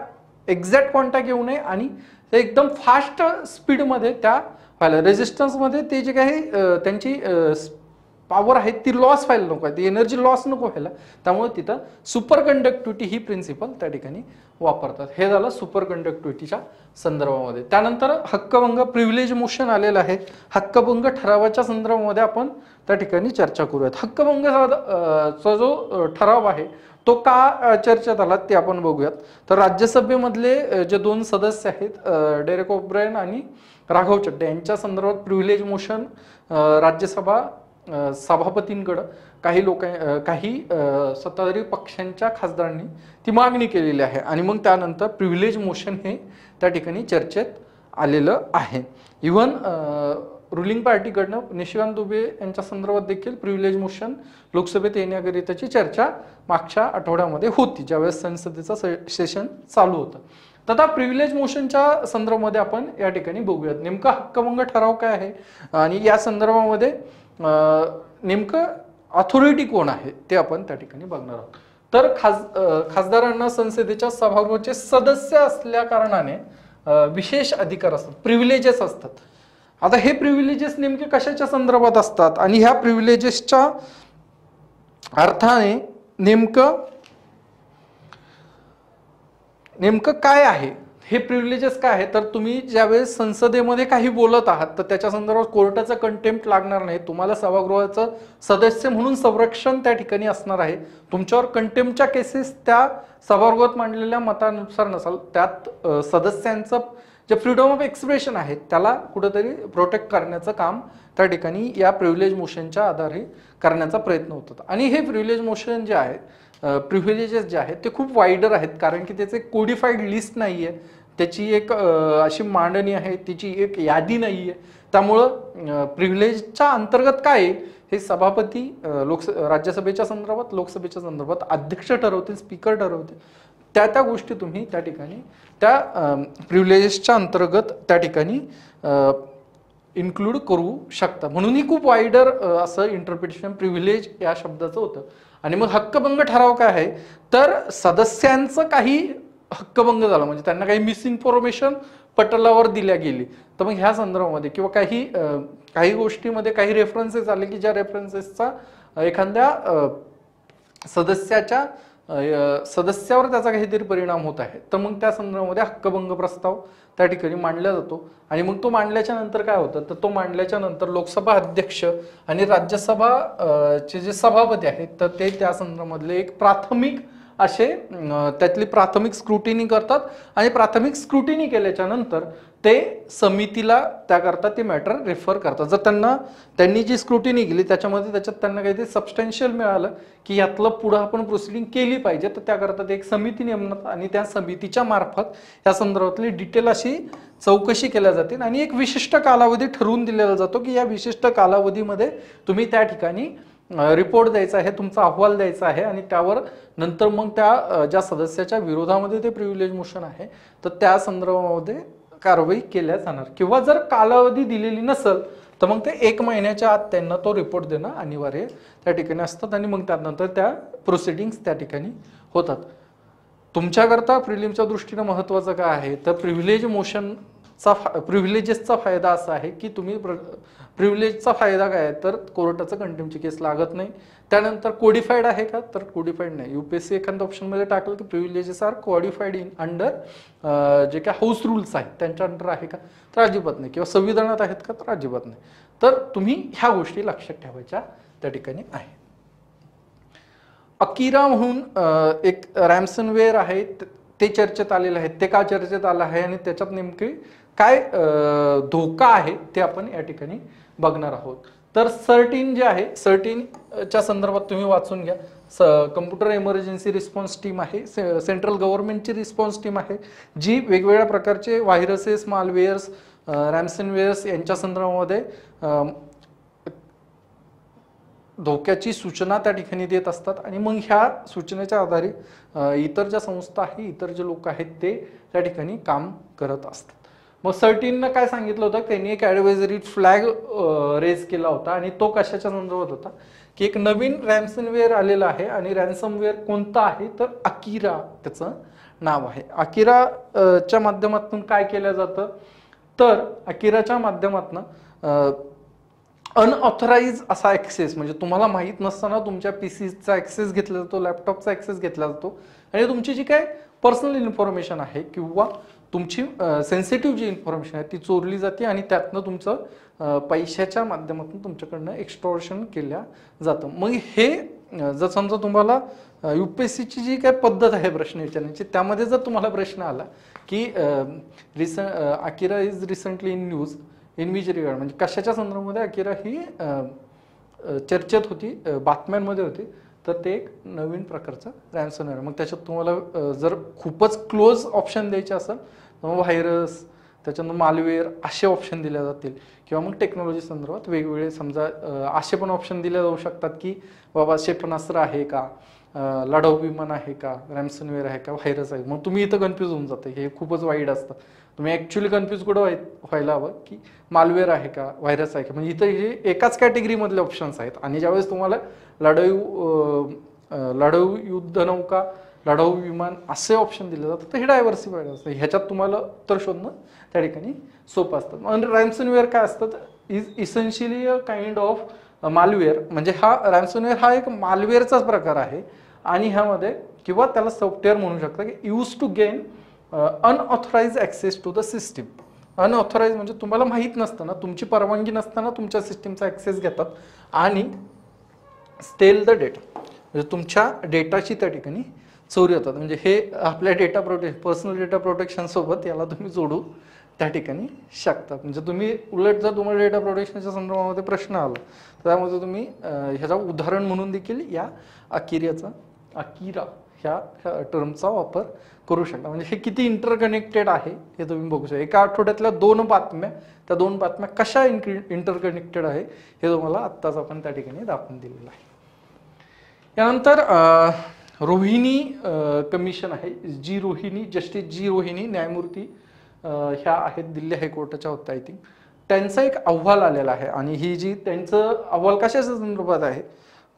एक्झॅक्ट कॉन्टॅक्ट येऊ नये आणि ते एकदम फास्ट स्पीडमध्ये त्या व्हायला, रेझिस्टन्समध्ये ते जे काही त्यांची पॉवर आहे ती लॉस व्हायला नको आहे, ती एनर्जी लॉस नको व्हायला, त्यामुळे तिथं सुपर कंडक्टिव्हिटी ही प्रिन्सिपल त्या ठिकाणी वापरतात. हे झालं सुपर कंडक्टिव्हिटीच्या संदर्भामध्ये. त्यानंतर हक्कभंग प्रिव्हिलेज मोशन आलेलं आहे. हक्कभंग ठरावाच्या संदर्भामध्ये आपण त्या ठिकाणी चर्चा करूयात. हक्कभंगाचा जो ठराव आहे तो का चर्चेत आला ते आपण बघूयात. तर राज्यसभेमधले जे 2 सदस्य आहेत डेरेक ओब्रायन आणि राघव चड्डा यांच्या संदर्भात प्रिव्हिलेज मोशन राज्यसभा सभापतींकडे काही सत्ताधारी पक्षांच्या खासदारांनी ती मागणी केलेली आहे आणि मग त्यानंतर प्रिव्हिलेज मोशन हे त्या ठिकाणी चर्चेत आलेलं आहे. इव्हन रुलिंग पार्टीकडनं निशिकांत दुबे यांच्या संदर्भात देखील प्रिव्हिलेज मोशन लोकसभेत येण्याकरिताची चर्चा मागच्या आठवड्यामध्ये होती, ज्यावेळेस संसदेचं सेशन चालू होतं. तथा प्रिव्हिलेज मोशनच्या संदर्भामध्ये आपण या ठिकाणी बघूयात नेमका हक्कभंग ठराव काय आहे आणि या संदर्भामध्ये नेमकं ऑथॉरिटी कोण आहे ते आपण त्या ठिकाणी बघणार आहोत. तर खासदारांना संसदेच्या सभागृहाचे सदस्य असल्या कारणाने विशेष अधिकार असतात, प्रिव्हिलेजेस असतात. आता हे प्रिव्हिलेजेस नेमके कशाच्या संदर्भात असतात आणि ह्या प्रिव्हिलेजेसच्या अर्थाने नेमकं काय आहे, हे प्रिव्हिलेजेस काय आहे, तर तुम्ही ज्यावेळेस संसदेमध्ये काही बोलत आहात तर त्याच्या संदर्भात कोर्टाचा कंटेम्प्ट लागणार नाही, तुम्हाला सभागृहाचं सदस्य म्हणून संरक्षण त्या ठिकाणी असणार आहे. तुमच्यावर कंटेम्प्टच्या केसेस त्या सभागृहात मांडलेल्या मतानुसार नसाल, त्यात सदस्यांचं जे फ्रीडम ऑफ एक्सप्रेशन आहे त्याला कुठेतरी प्रोटेक्ट करण्याचं काम त्या ठिकाणी या प्रिव्हिलेज मोशनच्या आधारे करण्याचा प्रयत्न होतात. आणि हे प्रिव्हिलेज मोशन जे आहे, प्रिव्हिलेजेस जे आहेत ते खूप वाईडर आहेत, कारण की त्याचे कोडिफाईड लिस्ट नाही आहे, त्याची एक अशी मांडणी आहे, त्याची एक यादी नाही आहे. त्यामुळं प्रिव्हिलेजच्या अंतर्गत काय हे सभापती राज्यसभेच्या संदर्भात, लोकसभेच्या संदर्भात अध्यक्ष ठरवतील, स्पीकर ठरवतील, त्या गोष्टी तुम्ही त्या ठिकाणी त्या प्रिव्हिलेजेसच्या अंतर्गत त्या ठिकाणी इन्क्लूड करू शकता. म्हणून ही खूप वाईडर असं इंटरप्रिटेशन प्रिव्हिलेज या शब्दाचं होतं. आणि मग हक्कभंग ठराव काय आहे, तर सदस्यांचं काही हक्कभंग झाला म्हणजे त्यांना काही मिसइन्फॉर्मेशन पटलावर दिल्या गेली, तर मग ह्या संदर्भामध्ये किंवा काही गोष्टीमध्ये काही रेफरन्सेस आले की ज्या रेफरन्सेसचा एखाद्या सदस्यावर त्याचा काहीतरी परिणाम होत आहे, तर मग त्या संदर्भामध्ये हक्कभंग प्रस्ताव त्या ठिकाणी मांडला जातो. आणि मग तो मांडल्याच्या नंतर काय होतं, तर तो मांडल्याच्या नंतर लोकसभा अध्यक्ष आणि राज्यसभा चे जे सभापती आहेत तर ते त्या संदर्भामधले एक प्राथमिक असे त्यातली प्राथमिक स्क्रुटिनी करतात आणि प्राथमिक स्क्रुटिनी केल्याच्या नंतर ते समितीला त्याकरता ते मॅटर रेफर करतात. जर त्यांनी जी स्क्रुटिनी केली त्याच्यामध्ये त्यांना काहीतरी सबस्टॅन्शियल मिळालं की यातलं पुढं आपण प्रोसिडिंग केली पाहिजे, तर त्याकरता ते एक समिती नेमतात आणि त्या समितीच्या मार्फत या संदर्भातली डिटेल अशी चौकशी केल्या जाते आणि एक विशिष्ट कालावधी ठरवून दिलेला जातो की या विशिष्ट कालावधीमध्ये तुम्ही त्या ठिकाणी रिपोर्ट द्यायचा आहे, तुमचा अहवाल द्यायचा आहे आणि त्यावर नंतर मग त्या ज्या सदस्याच्या विरोधामध्ये ते प्रिव्हिलेज मोशन आहे तर त्या संदर्भामध्ये कारवाई केल्या जाणार. किंवा जर कालावधी दिलेली नसेल तर मग ते 1 महिन्याच्या आत त्यांना तो रिपोर्ट देणं अनिवार्य त्या ठिकाणी असतात आणि मग त्यानंतर त्या प्रोसिडिंग्स त्या ठिकाणी होतात. तुमच्याकरता प्रिलिमच्या दृष्टीने महत्त्वाचं काय आहे तर प्रिव्हिलेजेसचा फायदा असा आहे की तुम्ही प्रिव्हिलेजचा फायदा काय आहे तर कोर्टाचं कंटेम्पची केस लागत नाही. त्यानंतर कोडिफाईड आहे का तर कोडिफाईड नाही. यूपीएससी एखाद्या ऑप्शनमध्ये टाकलं की प्रिव्हिलेजेस आर कोडिफाईड इन अंडर जे काय हाऊस रूल्स आहेत त्यांच्या अंडर आहे का तर अजिबात नाही, किंवा संविधानात आहेत का तर अजिबात नाही. तर तुम्ही ह्या गोष्टी लक्षात ठेवायच्या त्या ठिकाणी आहे. अकिरा म्हणून एक रॅन्समवेअर आहे ते चर्चेत आलेलं आहे. ते का चर्चेत आलं आहे आणि त्याच्यात नेमके काय धोका आहे ते आपण या ठिकाणी बघणार आहोत. तर सर्टिन जे आहे, सर्टिनच्या संदर्भात तुम्ही वाचून घ्या. कम्प्युटर इमर्जन्सी रिस्पॉन्स टीम आहे, सेंट्रल गव्हर्नमेंटची रिस्पॉन्स टीम आहे, जी वेगवेगळ्या प्रकारचे व्हायरसेस, मालवेअर्स, रॅन्समवेअर्स यांच्या संदर्भामध्ये धोक्याची सूचना त्या ठिकाणी देत असतात. आणि मग ह्या सूचनेच्या आधारे इतर ज्या संस्था आहे, इतर जे लोक आहेत ते त्या ठिकाणी काम करत असतात. मग सर्टिननं काय सांगितलं होतं, त्यांनी एक ॲडवायझरी फ्लॅग रेज केला होता आणि तो कशाच्या संदर्भात होता की एक नवीन रॅन्समवेअर आलेला आहे आणि रॅन्समवेअर कोणता आहे तर अकिरा त्याचं नाव आहे. अकिराच्या माध्यमातून काय केलं जातं तर अकिराच्या माध्यमातून अनऑथराइज असा ॲक्सेस, म्हणजे तुम्हाला माहीत नसताना तुमच्या पीसीचा ॲक्सेस घेतला जातो, लॅपटॉपचा ॲक्सेस घेतला जातो आणि तुमची जी काय पर्सनल इन्फॉर्मेशन आहे किंवा तुमची सेन्सिटिव्ह जी इन्फॉर्मेशन आहे ती चोरली जाते आणि त्यातनं तुमचं पैशाच्या माध्यमातून तुमच्याकडनं एक्स्टॉर्शन केल्या जातं. मग हे जर समजा तुम्हाला यूपीएससीची जी काय पद्धत आहे प्रश्न विचारण्याची, त्यामध्ये जर तुम्हाला प्रश्न आला की अकिरा is recently in news in which regard, म्हणजे कशाच्या संदर्भामध्ये अकिरा ही चर्चेत होती, बातम्यांमध्ये होती, तर ते एक नवीन प्रकारचं रॅन्समवेअर. मग त्याच्यात तुम्हाला जर खूपच क्लोज ऑप्शन द्यायचे असेल तर मग व्हायरस, त्याच्यानंतर मालवेअर असे ऑप्शन दिले जातील, किंवा मग टेक्नॉलॉजी संदर्भात वेगवेगळे समजा असे पण ऑप्शन दिले जाऊ शकतात की बाबा क्षेपणास्त्र आहे का, लढाऊ विमान आहे का, रॅन्समवेअर आहे का, व्हायरस आहे. मग तुम्ही इथं कन्फ्यूज होऊन जाते, हे खूपच वाईड असतं. तुम्ही ॲक्च्युली कन्फ्यूज कुठं व्हायला हवं की मालवेअर आहे का, व्हायरस आहे का, म्हणजे इथं हे एकाच कॅटेगरीमधले ऑप्शन्स आहेत. आणि ज्यावेळेस तुम्हाला लढाऊ युद्धनौका, लढाऊ विमान असे ऑप्शन दिले जातात तर हे डायव्हर्सिफाईड असतं. ह्याच्यात तुम्हाला उत्तर शोधणं त्या ठिकाणी सोपं असतं. आणि रॅन्समवेअर काय असतं is essentially a kind of malware, म्हणजे हा रॅन्समवेअर हा एक मालवेअरचाच प्रकार आहे. आणि ह्यामध्ये किंवा त्याला सॉफ्टवेअर म्हणू शकता की used to gain unauthorise access to the system. Unauthorise म्हणजे तुम्हाला माहीत नसताना, तुमची परवानगी नसताना तुमच्या सिस्टीमचा ॲक्सेस घेतात आणि स्टेल द डेटा, म्हणजे तुमच्या डेटाची त्या ठिकाणी चोरी होतात. म्हणजे हे आपल्या पर्सनल डेटा प्रोटेक्शन सोबत याला तुम्ही जोडू त्या ठिकाणी शकतात. म्हणजे तुम्ही उलट जर तुम्हाला डेटा प्रोटेक्शनच्या संदर्भामध्ये प्रश्न आला तर त्यामध्ये तुम्ही ह्याचं उदाहरण म्हणून देखील या अकिरा ह्या टर्मचा वापर करू शकता. म्हणजे हे किती इंटरकनेक्टेड आहे हे तुम्ही बघू शकता. एका आठवड्यातल्या 2 बातम्या, त्या 2 बातम्या कशा इंटरकनेक्टेड आहे हे तुम्हाला आत्ताच आपण त्या ठिकाणी दाखवून दिलेलं आहे. यानंतर रोहिणी कमिशन आहे, जस्टिस जी रोहिणी न्यायमूर्ती ह्या आहेत, दिल्ली हायकोर्टाच्या होत्या आय थिंक. त्यांचा एक अहवाल आलेला आहे आणि ही जी त्यांचं अहवाल कशाच्या संदर्भात आहे,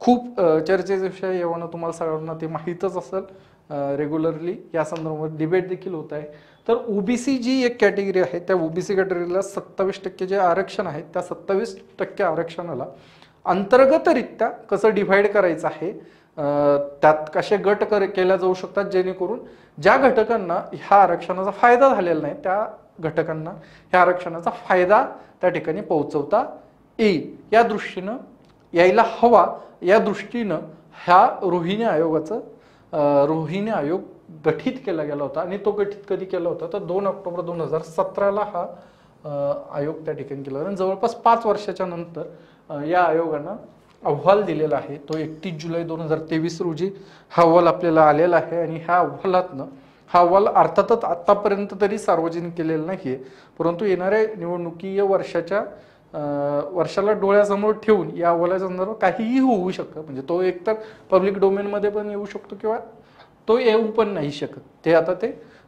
खूप चर्चेचा विषय येऊन तुम्हाला सगळ्यांना ते माहीतच असेल. रेग्युलरली या संदर्भात डिबेट देखील होत आहे. तर ओबीसी जी एक कॅटेगरी आहे त्या ओबीसी कॅटेगरीला 27% जे आरक्षण आहे त्या 27% आरक्षणाला अंतर्गतरित्या कसं डिव्हाइड करायचं आहे, त्यात कसे गट केल्या जाऊ शकतात जेणेकरून ज्या घटकांना ह्या आरक्षणाचा फायदा झालेला नाही त्या घटकांना ह्या आरक्षणाचा फायदा त्या ठिकाणी पोहोचवता येईल, या दृष्टीनं यायला हवा, या दृष्टीनं ह्या रोहिणी आयोग गठीत केला गेला होता. आणि तो गठीत कधी केला होता तर 2 ऑक्टोबर 2017 हा आयोग त्या ठिकाणी केला होता. आणि जवळपास 5 वर्षाच्या नंतर या आयोगानं अहवाल दिलेला आहे. तो 31 जुलै 2023 रोजी हा अहवाल आपल्याला आलेला आहे. आणि ह्या अहवालातनं हा अहवाल अर्थातच आतापर्यंत तरी सार्वजनिक केलेला नाहीये, परंतु येणाऱ्या निवडणुकीय वर्षाला डोळ्यासमोर ठेवून या अहवालाच्या संदर्भात काहीही होऊ शकतं. म्हणजे तो एकतर पब्लिक डोमेनमध्ये पण येऊ शकतो किंवा तो येऊ पण नाही शकत. ते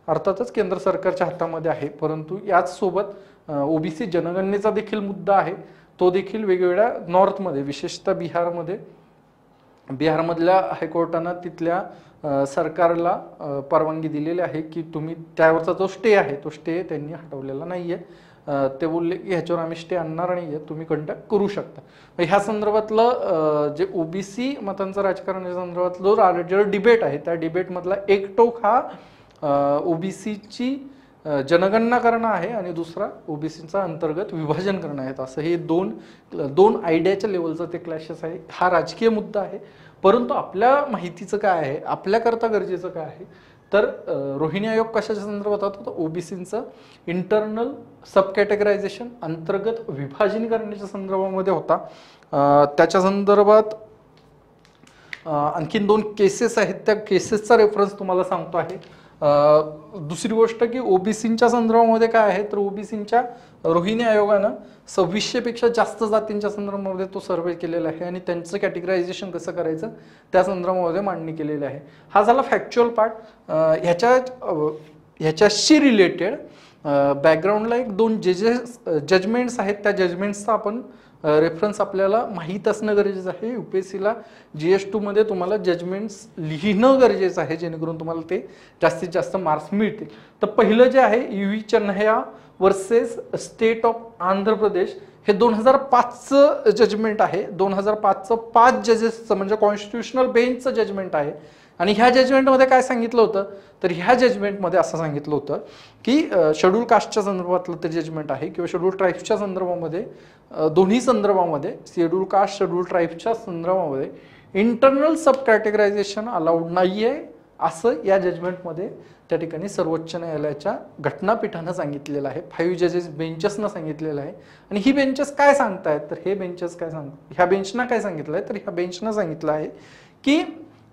अर्थातच केंद्र सरकारच्या हातामध्ये आहे. परंतु याच सोबत ओबीसी जनगणनेचा देखील मुद्दा आहे. तो देखील वेगवेगळ्या नॉर्थमध्ये, विशेषतः बिहारमधल्या हायकोर्टानं तिथल्या सरकारला परवानगी दिलेली आहे की तुम्ही त्यावरचा जो स्टे आहे तो स्टे त्यांनी हटवलेला नाहीये. ते बोलले की ह्याच्यावर आम्ही स्टे आणणार नाहीये, तुम्ही कंडक्ट करू शकता. ह्या संदर्भातलं जे ओबीसी मतांचं राजकारण या संदर्भातलं जो डिबेट आहे त्या डिबेटमधला एक टोक हा ओबीसीची जनगणना करणं आहे आणि दुसरा ओबीसीचा अंतर्गत विभाजन करणं आहे. असं हे दोन आयडियाच्या लेवलचं ते क्लॅशेस आहे. हा राजकीय मुद्दा आहे, परंतु आपल्या माहितीचं काय आहे, आपल्याकरता गरजेचं काय आहे, तर रोहिणी आयोग कशाच्या संदर्भात होता, तर ओबीसीचं इंटरनल सब कॅटेगरायझेशन अंतर्गत विभाजन करण्याच्या संदर्भामध्ये होता. त्याच्या संदर्भात आणखीन 2 केसेस आहेत, त्या केसेसचा रेफरन्स तुम्हाला सांगतो आहे. दुसरी गोष्ट की ओबीसीच्या संदर्भामध्ये काय आहे, तर ओबीसीच्या रोहिणी आयोगानं 2600 पेक्षा जास्त जातींच्या संदर्भामध्ये तो सर्वे केलेला आहे आणि त्यांचं कॅटेगरायझेशन कसं करायचं त्या संदर्भामध्ये मांडणी केलेली आहे. हा झाला फॅक्च्युअल पार्ट. ह्याच्याशी रिलेटेड बॅकग्राऊंडला 2 जजमेंट्स आहेत, त्या जजमेंट्सचा आपण रेफरन्स आपल्याला माहीत असणं गरजेचं आहे. यूपीएससीला GS2 मध्ये तुम्हाला जजमेंट्स लिहिणं गरजेचं आहे जेणेकरून तुम्हाला ते जास्तीत जास्त मार्क्स मिळतील. तर पहिलं जे आहे UV Chanhaiya versus state of Andhra Pradesh, हे 2005चं जजमेंट आहे. 2005चं 5 जजेसचं म्हणजे कॉन्स्टिट्युशनल बेंचचं जजमेंट आहे. आणि ह्या जजमेंटमध्ये काय सांगितलं होतं, तर ह्या जजमेंटमध्ये असं सांगितलं होतं की शेड्यूल कास्टच्या संदर्भातलं ते जजमेंट आहे किंवा शेड्यूल ट्राईब्सच्या संदर्भामध्ये, दोन्ही संदर्भामध्ये शेड्यूल कास्ट शेड्यूल ट्राईब्सच्या संदर्भामध्ये इंटरनल सब कॅटेगरायझेशन अलाउड नाही आहे असं या जजमेंटमध्ये त्या ठिकाणी सर्वोच्च न्यायालयाच्या घटनापीठानं सांगितलेलं आहे. 5 जजेस बेंचेसनं सांगितलेलं आहे. आणि ही बेंचेस काय सांगतायत, तर हे बेंचेस काय सांगतात, ह्या बेंचना काय सांगितलं आहे, तर ह्या बेंचनं सांगितलं आहे की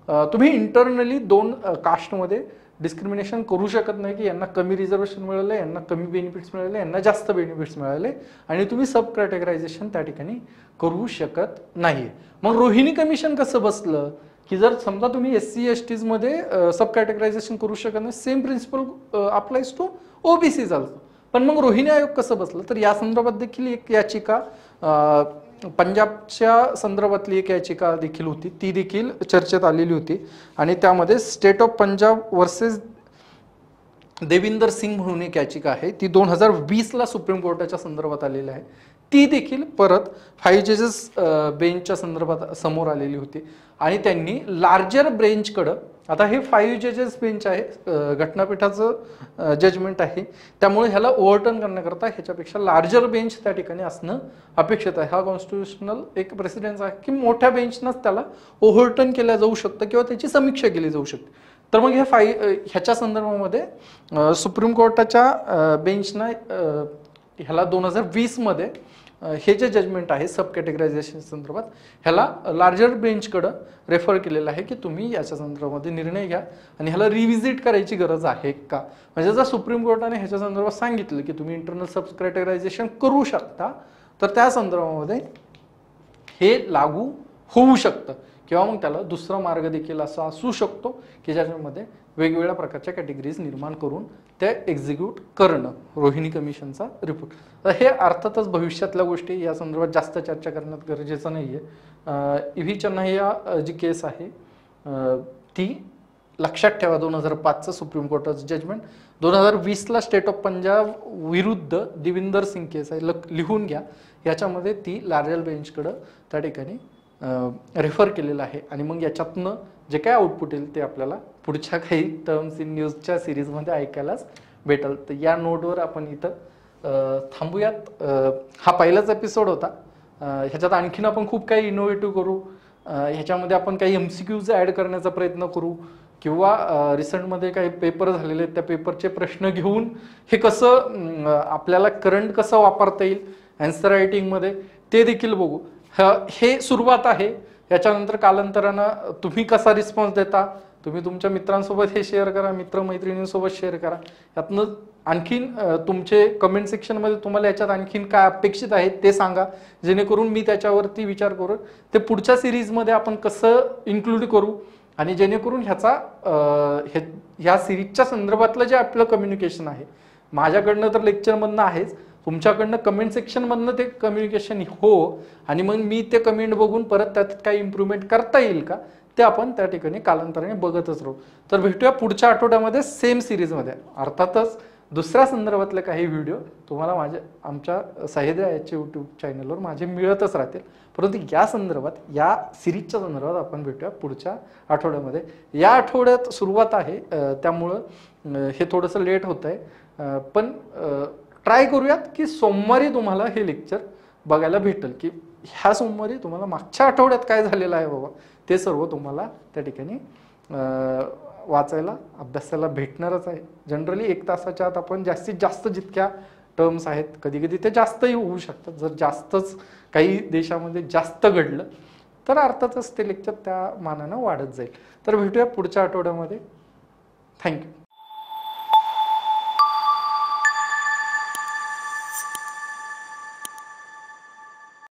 तुम्ही इंटरनली 2 कास्टमध्ये डिस्क्रिमिनेशन करू शकत नाही की यांना कमी रिझर्वेशन मिळालं, यांना कमी बेनिफिट्स मिळाले, यांना जास्त बेनिफिट्स मिळाले आणि तुम्ही सब कॅटेगरायझेशन त्या ठिकाणी करू शकत नाही. मग रोहिणी कमिशन कसं बसलं की जर समजा तुम्ही SC STs मध्ये सब कॅटेगरायझेशन करू शकत नाही, same principle applies to OBC चालतं. पण मग रोहिणी आयोग कसं बसलं, तर या संदर्भात देखील एक याचिका पंजाबच्या संदर्भातली एक याचिका देखील होती, ती देखील चर्चेत आलेली होती. आणि त्यामध्ये state of Punjab versus Devinder Singh म्हणून एक याचिका आहे, ती 2020ला सुप्रीम कोर्टाच्या संदर्भात आलेली आहे. ती देखील परत 5 जजेस बेंचच्या संदर्भात समोर आलेली होती आणि त्यांनी लार्जर बेंचकडं, आता हे 5 जजेस बेंच आहे, घटनापीठाचं जजमेंट आहे, त्यामुळे ह्याला ओव्हरटर्न करण्याकरता ह्याच्यापेक्षा लार्जर बेंच त्या ठिकाणी असणं अपेक्षित आहे. हा कॉन्स्टिट्युशनल एक प्रेसिडेन्स आहे की मोठ्या बेंचनंच त्याला ओव्हरटर्न केलं जाऊ शकतं किंवा त्याची समीक्षा केली जाऊ शकते. तर मग ह्याच्या संदर्भामध्ये सुप्रीम कोर्टाच्या बेंचनं ह्याला 2020 मध्ये हे जे जजमेंट आहे सब कॅटेगरायझेशन संदर्भात ह्याला लार्जर बेंचकडं रेफर केलेलं आहे की तुम्ही याच्या संदर्भामध्ये निर्णय घ्या आणि ह्याला रिव्हिजिट करायची गरज आहे का. म्हणजे जर सुप्रीम कोर्टाने ह्याच्या संदर्भात सांगितलं की तुम्ही इंटरनल सब कॅटेगरायझेशन करू शकता, तर त्या संदर्भामध्ये हे लागू होऊ शकतं किंवा मग त्याला दुसरा मार्ग देखील असा असू शकतो की ज्याच्यामध्ये वेगवेगळ्या प्रकारच्या कॅटेगरीज निर्माण करून त्या एक्झिक्यूट करणं. रोहिणी कमिशनचा रिपोर्ट, तर हे अर्थातच भविष्यातल्या गोष्टी या संदर्भात जास्त चर्चा करण्यात गरजेचं नाही आहे. UV चन्हैया जी केस आहे ती लक्षात ठेवा, 2005चं सुप्रीम कोर्टाचं जजमेंट. 2020ला स्टेट ऑफ पंजाब विरुद्ध देविंदर सिंग केस आहे, लिहून घ्या. याच्यामध्ये ती लार्जर बेंचकडं त्या ठिकाणी रेफर केलेलं आहे. आणि मग याच्यातनं जे काय आउटपुट येईल ते आपल्याला पुढच्या काही टर्म्स इन न्यूजच्या सिरीजमध्ये ऐकायलाच भेटेल. तर या नोटवर आपण इथं थांबूयात. हा पहिलाच एपिसोड होता. ह्याच्यात आणखीन आपण खूप काही इनोव्हेटिव्ह करू, ह्याच्यामध्ये आपण काही MCQs ॲड करण्याचा प्रयत्न करू किंवा रिसेंटमध्ये काही पेपर झालेले आहेत त्या पेपरचे प्रश्न घेऊन हे कसं आपल्याला करंट कसं वापरता येईल ॲन्सर रायटिंगमध्ये ते देखील बघू. हे सुरुवात आहे. याच्यानंतर कालांतरानं तुम्ही कसा रिस्पॉन्स देता, तुम्ही तुमच्या मित्रांसोबत हे शेअर करा, मित्रमैत्रिणींसोबत शेअर करा. यातनं आणखीन तुमचे कमेंट सेक्शनमध्ये तुम्हाला याच्यात आणखीन काय अपेक्षित आहे ते सांगा, जेणेकरून मी त्याच्यावरती विचार करू ते पुढच्या सिरीजमध्ये आपण कसं इन्क्लूड करू आणि जेणेकरून ह्या सिरीजच्या संदर्भातलं जे आपलं कम्युनिकेशन आहे, माझ्याकडनं तर लेक्चरमधनं आहेच, तुमच्याकडनं कमेंट सेक्शनमधनं ते कम्युनिकेशन हो, आणि मग मी ते कमेंट बघून परत त्यात काही इम्प्रूव्हमेंट करता येईल का ते आपण त्या ठिकाणी कालांतराने बघतच राहू. तर भेटूया पुढच्या आठवड्यामध्ये सेम सिरीजमध्ये. अर्थातच दुसऱ्या संदर्भातले काही व्हिडिओ तुम्हाला आमच्या सह्याद्री आयचे यूट्यूब चॅनलवर माझे मिळतच राहतील, परंतु या संदर्भात, या सिरीजच्या संदर्भात आपण भेटूया पुढच्या आठवड्यामध्ये. या आठवड्यात सुरुवात आहे, त्यामुळं हे थोडंसं लेट होत आहे, पण ट्राय करूयात की सोमवारी तुम्हाला हे लेक्चर बघायला भेटेल, की ह्या सोमवारी तुम्हाला मागच्या आठवड्यात काय झालेलं आहे बाबा ते सर्व तुम्हाला त्या ठिकाणी वाचायला, अभ्यासाला भेटणारच आहे. जनरली 1 तासाच्या आत आपण जास्तीत जास्त जितक्या टर्म्स आहेत, कधी कधी ते जास्तही होऊ शकतात. जर जास्तच काही देशामध्ये जास्त घडलं तर अर्थातच ते लेक्चर त्या मानानं वाढत जाईल. तर भेटूया पुढच्या आठवड्यामध्ये. थँक्यू.